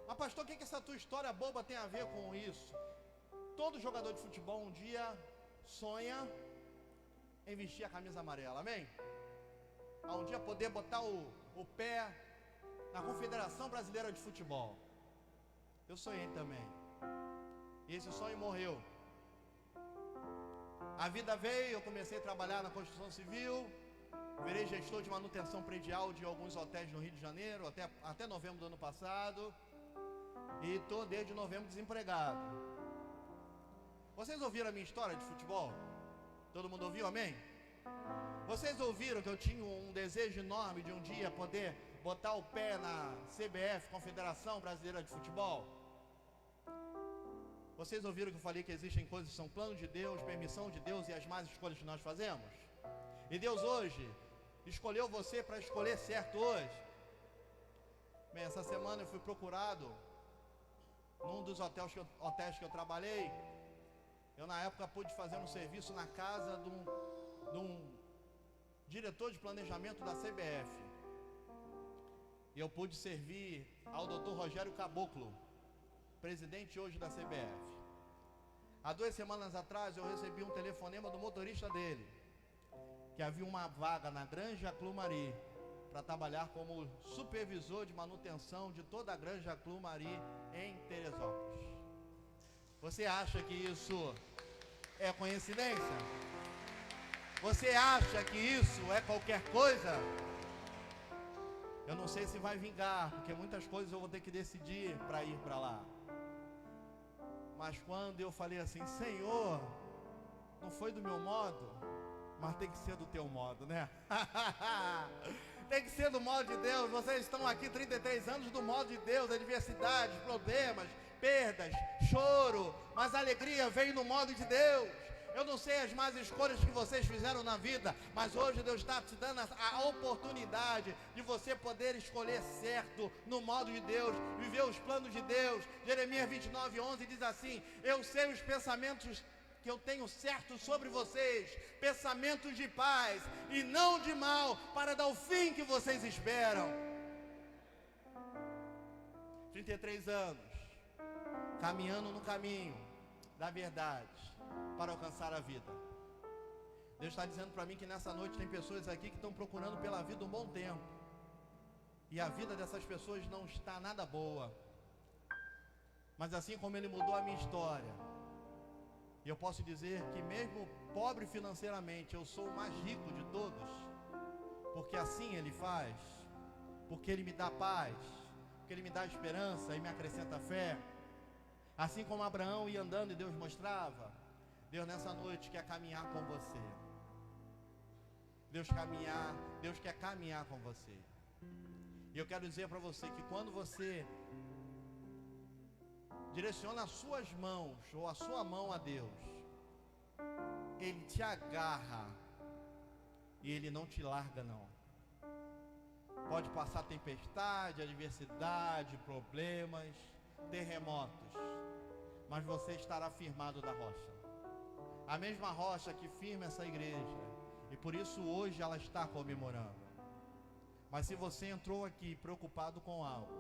Mas pastor, o que essa tua história boba tem a ver com isso? Todo jogador de futebol um dia sonha em vestir a camisa amarela, amém? A um dia poder botar o pé na Confederação Brasileira de Futebol. Eu sonhei também, e esse sonho morreu. A vida veio, eu comecei a trabalhar na construção civil, virei gestor de manutenção predial de alguns hotéis no Rio de Janeiro, até novembro do ano passado, e estou desde novembro desempregado. Vocês ouviram a minha história de futebol? Todo mundo ouviu, amém? Vocês ouviram que eu tinha um desejo enorme de um dia poder botar o pé na CBF, Confederação Brasileira de Futebol? Vocês ouviram que eu falei que existem coisas que são plano de Deus, permissão de Deus e as más escolhas que nós fazemos? E Deus hoje escolheu você para escolher certo hoje. Bem, essa semana eu fui procurado num dos hotéis que eu trabalhei. Eu na época pude fazer um serviço na casa de um diretor de planejamento da CBF. E eu pude servir ao Dr. Rogério Caboclo, presidente hoje da CBF. Há 2 semanas atrás eu recebi um telefonema do motorista dele, que havia uma vaga na Granja Clumari para trabalhar como supervisor de manutenção de toda a Granja Clumari em Teresópolis. Você acha que isso é coincidência? Você acha que isso é qualquer coisa? Eu não sei se vai vingar, porque muitas coisas eu vou ter que decidir para ir para lá. Mas quando eu falei assim, Senhor, não foi do meu modo, mas tem que ser do teu modo, né? Tem que ser do modo de Deus. Vocês estão aqui 33 anos do modo de Deus, adversidades, problemas, perdas, choro, mas a alegria veio no modo de Deus. Eu não sei as más escolhas que vocês fizeram na vida, mas hoje Deus está te dando a oportunidade de você poder escolher certo no modo de Deus, viver os planos de Deus. Jeremias 29:11 diz assim: eu sei os pensamentos que eu tenho certo sobre vocês, pensamentos de paz e não de mal, para dar o fim que vocês esperam. 33 anos, caminhando no caminho da verdade, para alcançar a vida. Deus está dizendo para mim que nessa noite tem pessoas aqui que estão procurando pela vida um bom tempo, e a vida dessas pessoas não está nada boa. Mas assim como Ele mudou a minha história, e eu posso dizer que mesmo pobre financeiramente, eu sou o mais rico de todos, porque assim Ele faz, porque Ele me dá paz, porque Ele me dá esperança e me acrescenta fé. Assim como Abraão ia andando e Deus mostrava, Deus nessa noite quer caminhar com você. Deus quer caminhar com você. E eu quero dizer para você que quando você direciona as suas mãos ou a sua mão a Deus, Ele te agarra e Ele não te larga não. Pode passar tempestade, adversidade, problemas, terremotos, mas você estará firmado da rocha. A mesma rocha que firma essa igreja, e por isso hoje ela está comemorando. Mas se você entrou aqui preocupado com algo,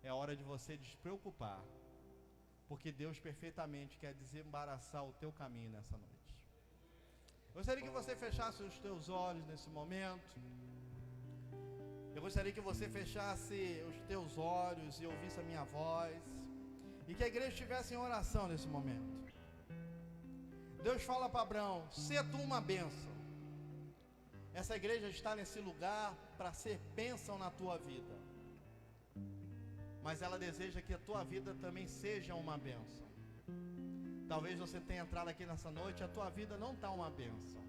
é hora de você despreocupar, porque Deus perfeitamente quer desembaraçar o teu caminho nessa noite. Eu gostaria que você fechasse os teus olhos nesse momento. Eu gostaria que você fechasse os teus olhos e ouvisse a minha voz, e que a igreja estivesse em oração nesse momento. Deus fala para Abraão: sê tu uma bênção. Essa igreja está nesse lugar para ser bênção na tua vida, mas ela deseja que a tua vida também seja uma bênção. Talvez você tenha entrado aqui nessa noite, a tua vida não está uma bênção,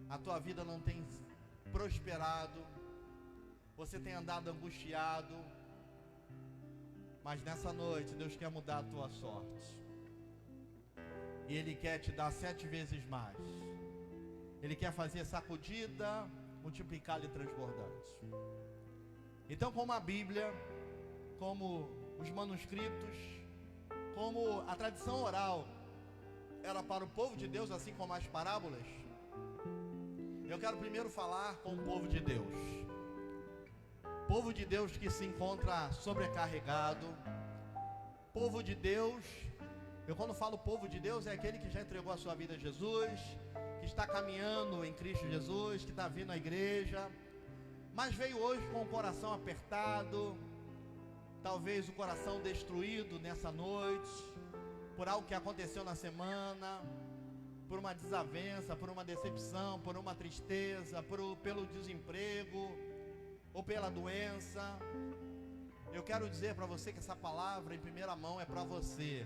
a tua vida não tem prosperado, você tem andado angustiado, mas nessa noite Deus quer mudar a tua sorte, e Ele quer te dar 7 vezes mais. Ele quer fazer sacudida, multiplicada e transbordante. Então, como a Bíblia, como os manuscritos, como a tradição oral era para o povo de Deus, assim como as parábolas, eu quero primeiro falar com o povo de Deus. Povo de Deus que se encontra sobrecarregado. Povo de Deus, eu quando falo povo de Deus, é aquele que já entregou a sua vida a Jesus, que está caminhando em Cristo Jesus, que está vindo à igreja, mas veio hoje com o coração apertado, talvez o coração destruído nessa noite, por algo que aconteceu na semana, por uma desavença, por uma decepção, por uma tristeza, pelo desemprego, ou pela doença. Eu quero dizer para você que essa palavra em primeira mão é para você.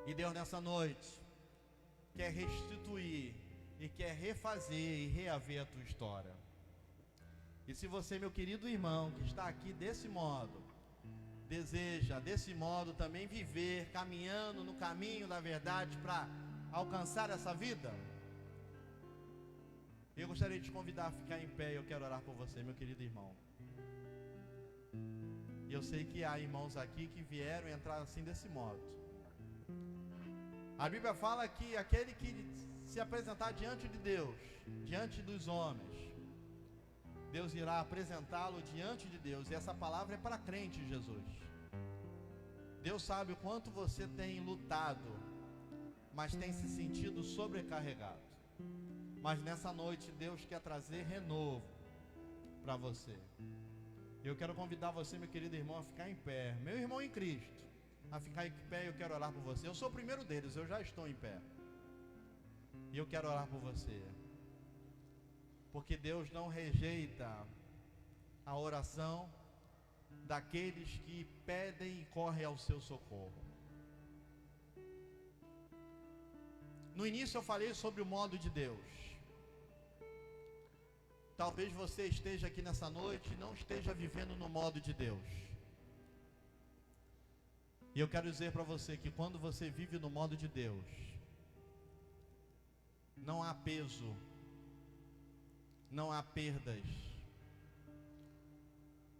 E Deus nessa noite quer restituir e quer refazer e reaver a tua história. E se você, meu querido irmão, que está aqui desse modo, deseja desse modo também viver, caminhando no caminho da verdade para alcançar essa vida, eu gostaria de te convidar a ficar em pé e eu quero orar por você, meu querido irmão. E eu sei que há irmãos aqui que vieram entrar assim desse modo. A Bíblia fala que aquele que se apresentar diante de Deus, diante dos homens, Deus irá apresentá-lo diante de Deus. E essa palavra é para crente em Jesus. Deus sabe o quanto você tem lutado, mas tem se sentido sobrecarregado. Mas nessa noite Deus quer trazer renovo para você. Eu quero convidar você, meu querido irmão, a ficar em pé. Meu irmão em Cristo, a ficar em pé, eu quero orar por você. Eu sou o primeiro deles, eu já estou em pé. E eu quero orar por você. Porque Deus não rejeita a oração daqueles que pedem e correm ao seu socorro. No início eu falei sobre o modo de Deus. Talvez você esteja aqui nessa noite e não esteja vivendo no modo de Deus. E eu quero dizer para você que quando você vive no modo de Deus, não há peso, não há perdas,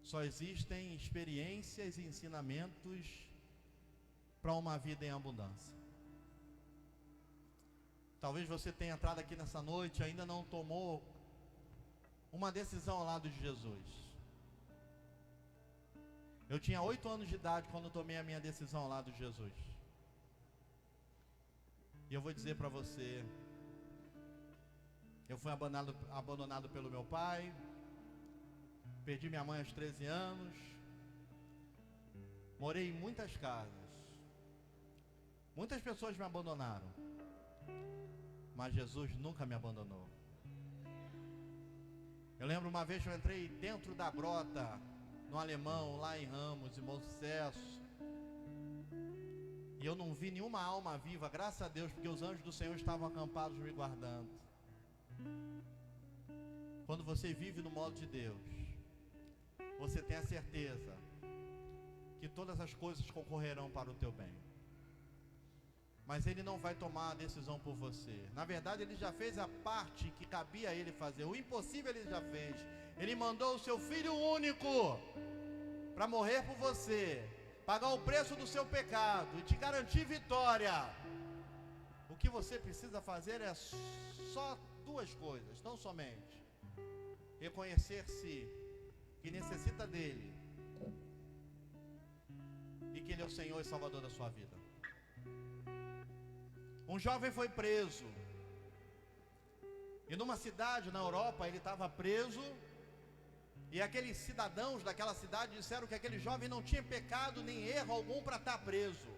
só existem experiências e ensinamentos para uma vida em abundância. Talvez você tenha entrado aqui nessa noite e ainda não tomou uma decisão ao lado de Jesus. Eu tinha 8 anos de idade quando tomei a minha decisão ao lado de Jesus. E eu vou dizer para você, eu fui abandonado pelo meu pai, perdi minha mãe aos 13 anos, morei em muitas casas, muitas pessoas me abandonaram, mas Jesus nunca me abandonou. Eu lembro uma vez que eu entrei dentro da grota, no Alemão, lá em Ramos, em Bom Sucesso, e eu não vi nenhuma alma viva, graças a Deus, porque os anjos do Senhor estavam acampados me guardando. Quando você vive no modo de Deus, você tem a certeza que todas as coisas concorrerão para o teu bem. Mas Ele não vai tomar a decisão por você. Na verdade, Ele já fez a parte que cabia a Ele fazer. O impossível Ele já fez. Ele mandou o seu Filho único para morrer por você, pagar o preço do seu pecado e te garantir vitória. O que você precisa fazer é só 2 coisas, não somente reconhecer-se que necessita dEle e que Ele é o Senhor e Salvador da sua vida. Um jovem foi preso, e numa cidade na Europa ele estava preso, e aqueles cidadãos daquela cidade disseram que aquele jovem não tinha pecado nem erro algum para estar preso.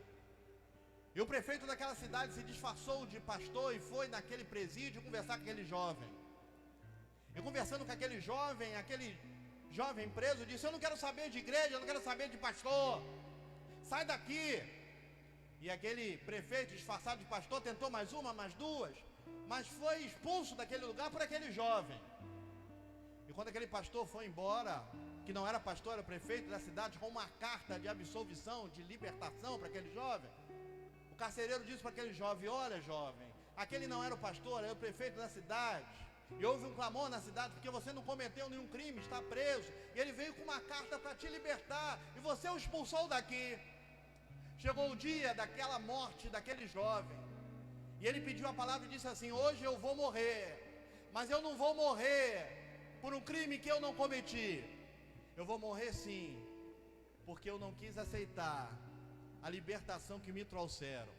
E o prefeito daquela cidade se disfarçou de pastor e foi naquele presídio conversar com aquele jovem. E conversando com aquele jovem preso disse: eu não quero saber de igreja, eu não quero saber de pastor, sai daqui. E aquele prefeito disfarçado de pastor tentou mais uma, mais 2, mas foi expulso daquele lugar por aquele jovem. E quando aquele pastor foi embora, que não era pastor, era prefeito da cidade, com uma carta de absolvição, de libertação para aquele jovem, o carcereiro disse para aquele jovem: olha jovem, aquele não era o pastor, era o prefeito da cidade, e houve um clamor na cidade porque você não cometeu nenhum crime, está preso, e ele veio com uma carta para te libertar, e você o expulsou daqui. Chegou o dia daquela morte daquele jovem, e ele pediu a palavra e disse assim: hoje eu vou morrer, mas eu não vou morrer por um crime que eu não cometi. Eu vou morrer sim, porque eu não quis aceitar a libertação que me trouxeram,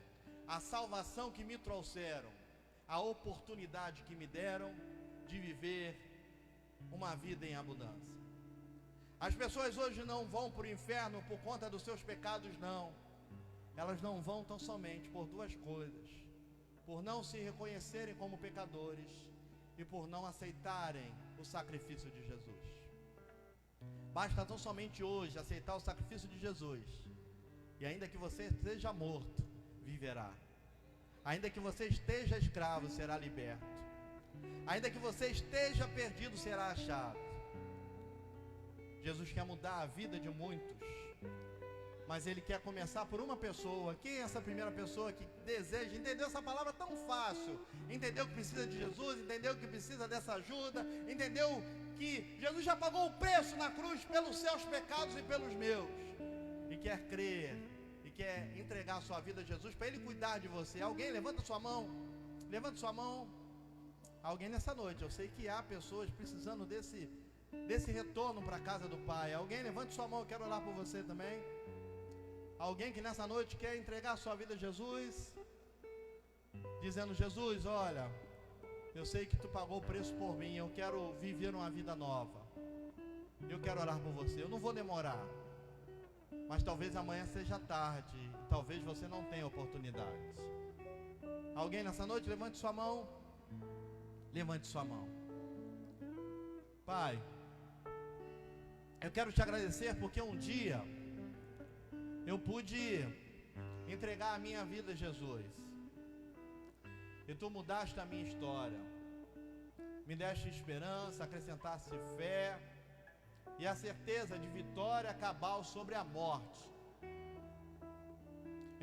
a salvação que me trouxeram, a oportunidade que me deram de viver uma vida em abundância. As pessoas hoje não vão para o inferno por conta dos seus pecados, não. Elas não vão tão somente por duas coisas: por não se reconhecerem como pecadores e por não aceitarem o sacrifício de Jesus. Basta tão somente hoje aceitar o sacrifício de Jesus, e ainda que você esteja morto, viverá. Ainda que você esteja escravo, será liberto. Ainda que você esteja perdido, será achado. Jesus quer mudar a vida de muitos, mas Ele quer começar por uma pessoa. Quem é essa primeira pessoa que deseja, entendeu essa palavra tão fácil, entendeu que precisa de Jesus, entendeu que precisa dessa ajuda, entendeu que Jesus já pagou o preço na cruz pelos seus pecados e pelos meus, e quer crer, e quer entregar a sua vida a Jesus para Ele cuidar de você? Alguém? Levanta sua mão. Levanta sua mão. Alguém nessa noite? Eu sei que há pessoas precisando desse retorno para a casa do Pai. Alguém? Levante sua mão, eu quero orar por você também. Alguém que nessa noite quer entregar a sua vida a Jesus, dizendo: Jesus, olha, eu sei que Tu pagou o preço por mim, eu quero viver uma vida nova, eu quero orar por você. Eu não vou demorar, mas talvez amanhã seja tarde, talvez você não tenha oportunidade. Alguém nessa noite? Levante sua mão. Levante sua mão. Pai, eu quero Te agradecer porque um dia eu pude entregar a minha vida a Jesus, e Tu mudaste a minha história, me deste esperança, acrescentaste fé e a certeza de vitória cabal sobre a morte.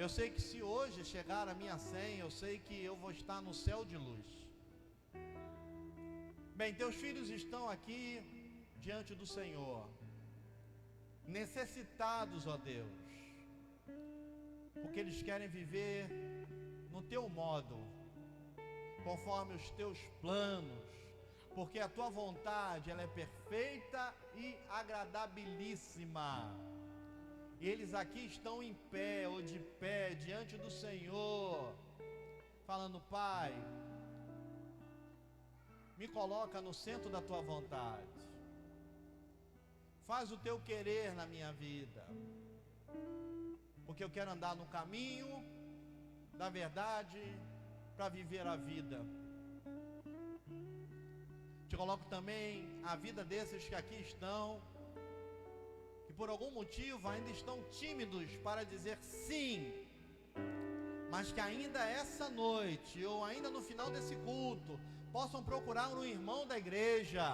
Eu sei que se hoje chegar a minha senha, eu sei que eu vou estar no céu de luz. Bem, Teus filhos estão aqui diante do Senhor, necessitados, ó Deus, porque eles querem viver no Teu modo, conforme os Teus planos, porque a Tua vontade, ela é perfeita e agradabilíssima. E eles aqui estão em pé ou de pé diante do Senhor, falando: Pai, me coloca no centro da Tua vontade, faz o Teu querer na minha vida, porque eu quero andar no caminho da verdade para viver a vida. Te coloco também a vida desses que aqui estão, que por algum motivo ainda estão tímidos para dizer sim, mas que ainda essa noite, ou ainda no final desse culto, possam procurar um irmão da igreja,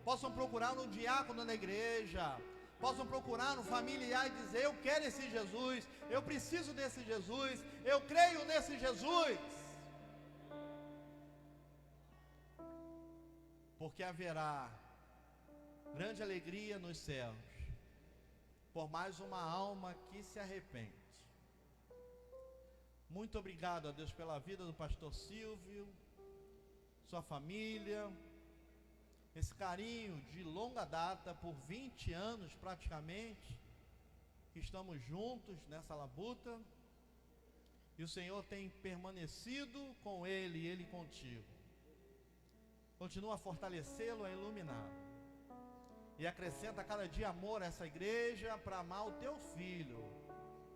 possam procurar um diácono na igreja, possam procurar um familiar e dizer: eu quero esse Jesus, eu preciso desse Jesus, eu creio nesse Jesus. Porque haverá grande alegria nos céus por mais uma alma que se arrepende. Muito obrigado a Deus pela vida do pastor Silvio, sua família, esse carinho de longa data, por 20 anos praticamente, que estamos juntos nessa labuta, e o Senhor tem permanecido com ele e ele contigo. Continua a fortalecê-lo, a iluminá-lo, e acrescenta cada dia amor a essa igreja, para amar o Teu filho,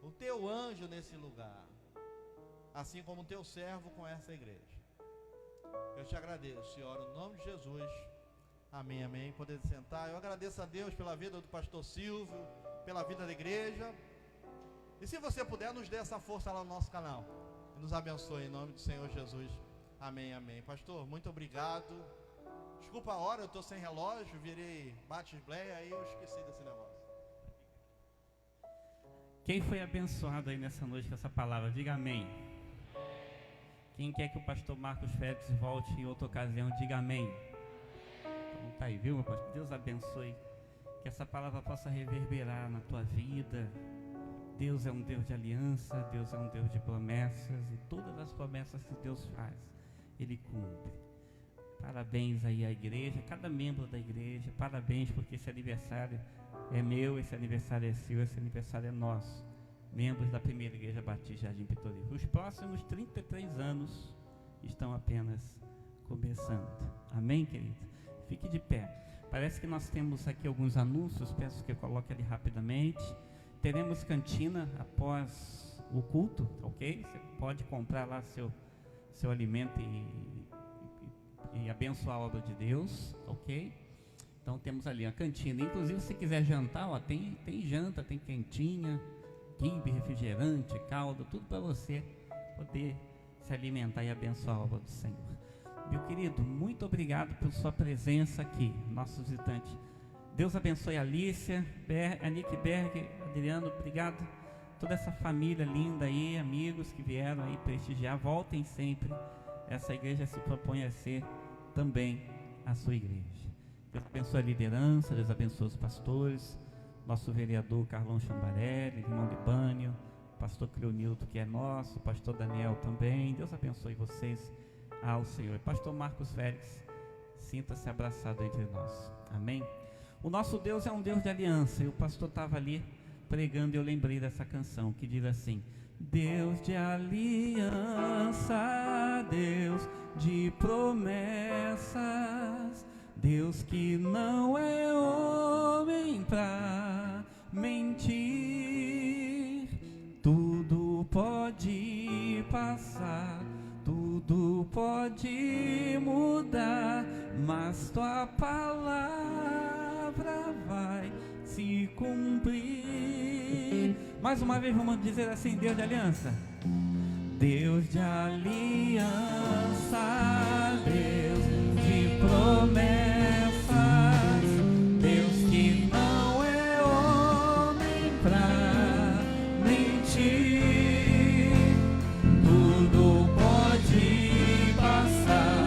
o Teu anjo nesse lugar, assim como o Teu servo com essa igreja. Eu Te agradeço, Senhor, no nome de Jesus. Amém, amém. Poder sentar. Eu agradeço a Deus pela vida do pastor Silvio, pela vida da igreja. E se você puder, nos dê essa força lá no nosso canal, e nos abençoe em nome do Senhor Jesus. Amém, amém. Pastor, muito obrigado. Desculpa a hora, eu estou sem relógio, virei bate-bleia, aí eu esqueci desse negócio. Quem foi abençoado aí nessa noite com essa palavra, diga amém. Quem quer que o pastor Marcos Félix volte em outra ocasião, diga amém. Então tá aí, viu, meu pastor? Deus abençoe, que essa palavra possa reverberar na tua vida, Deus é um Deus de aliança, Deus é um Deus de promessas, e todas as promessas que Deus faz, Ele cumpre. Parabéns aí à igreja, cada membro da igreja, parabéns, porque esse aniversário é meu, esse aniversário é seu, esse aniversário é nosso, membros da Primeira Igreja Batista Jardim Pitoresco. Os próximos 33 anos estão apenas começando. Amém, querido? Fique de pé. Parece que nós temos aqui alguns anúncios, peço que eu coloque ali rapidamente. Teremos cantina após o culto, ok? Você pode comprar lá seu alimento e abençoar a obra de Deus, ok? Então temos ali a cantina. Inclusive, se quiser jantar, ó, tem janta, tem quentinha, quibe, refrigerante, caldo, tudo para você poder se alimentar e abençoar a obra do Senhor. Meu querido, muito obrigado por sua presença aqui, nosso visitante. Deus abençoe a Alicia, a Nick Berg, Adriano, obrigado. Toda essa família linda aí, amigos que vieram aí prestigiar, voltem sempre. Essa igreja se propõe a ser também a sua igreja. Deus abençoe a liderança, Deus abençoe os pastores, nosso vereador Carlão Chambarelli, irmão Libânio, pastor Cleonildo, que é nosso, pastor Daniel também. Deus abençoe vocês ao Senhor. Pastor Marcos Félix, sinta-se abraçado entre nós. Amém? O nosso Deus é um Deus de aliança, e o pastor estava ali pregando e eu lembrei dessa canção que diz assim: Deus de aliança, Deus de promessas, Deus que não é homem pra mentir, tudo pode passar, tudo pode mudar, mas tua palavra vai se cumprir. Mais uma vez vamos dizer assim: Deus de aliança, Deus de aliança, Deus de promessas, Deus que não é homem pra mentir, tudo pode passar,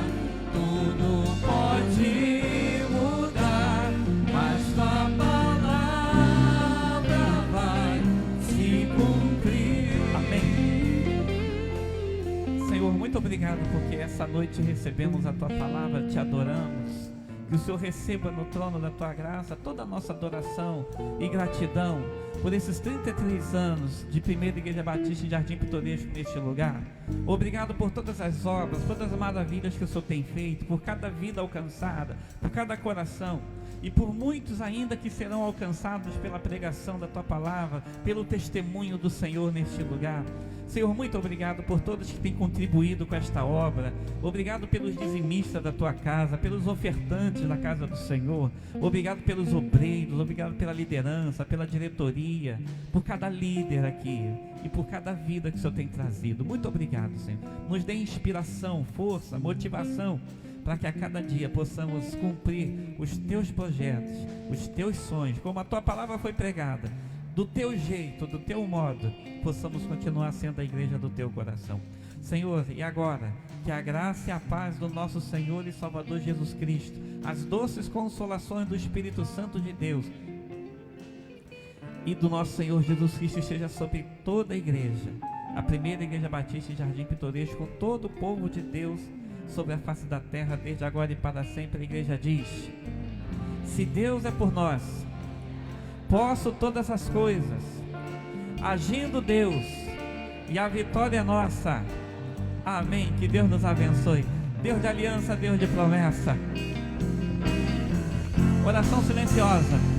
tudo pode mudar, mas tua palavra vai se cumprir. Amém. Senhor, muito obrigado porque essa noite recebemos a tua palavra, te adoramos. Que o Senhor receba no trono da tua graça toda a nossa adoração e gratidão por esses 33 anos de Primeira Igreja Batista em Jardim Pitoresco neste lugar. Obrigado por todas as obras, todas as maravilhas que o Senhor tem feito, por cada vida alcançada, por cada coração, e por muitos ainda que serão alcançados pela pregação da tua palavra, pelo testemunho do Senhor neste lugar. Senhor, muito obrigado por todos que têm contribuído com esta obra. Obrigado pelos dizimistas da tua casa, pelos ofertantes da casa do Senhor. Obrigado pelos obreiros, obrigado pela liderança, pela diretoria, por cada líder aqui e por cada vida que o Senhor tem trazido. Muito obrigado, Senhor. Nos dê inspiração, força, motivação, para que a cada dia possamos cumprir os teus projetos, os teus sonhos, como a tua palavra foi pregada, do teu jeito, do teu modo, possamos continuar sendo a igreja do teu coração. Senhor, e agora, que a graça e a paz do nosso Senhor e Salvador Jesus Cristo, as doces consolações do Espírito Santo de Deus e do nosso Senhor Jesus Cristo esteja sobre toda a igreja, a Primeira Igreja Batista em Jardim Pitoresco, com todo o povo de Deus sobre a face da terra, desde agora e para sempre. A igreja diz: se Deus é por nós, posso todas as coisas, agindo Deus, e a vitória é nossa. Amém. Que Deus nos abençoe. Deus de aliança, Deus de promessa. Oração silenciosa.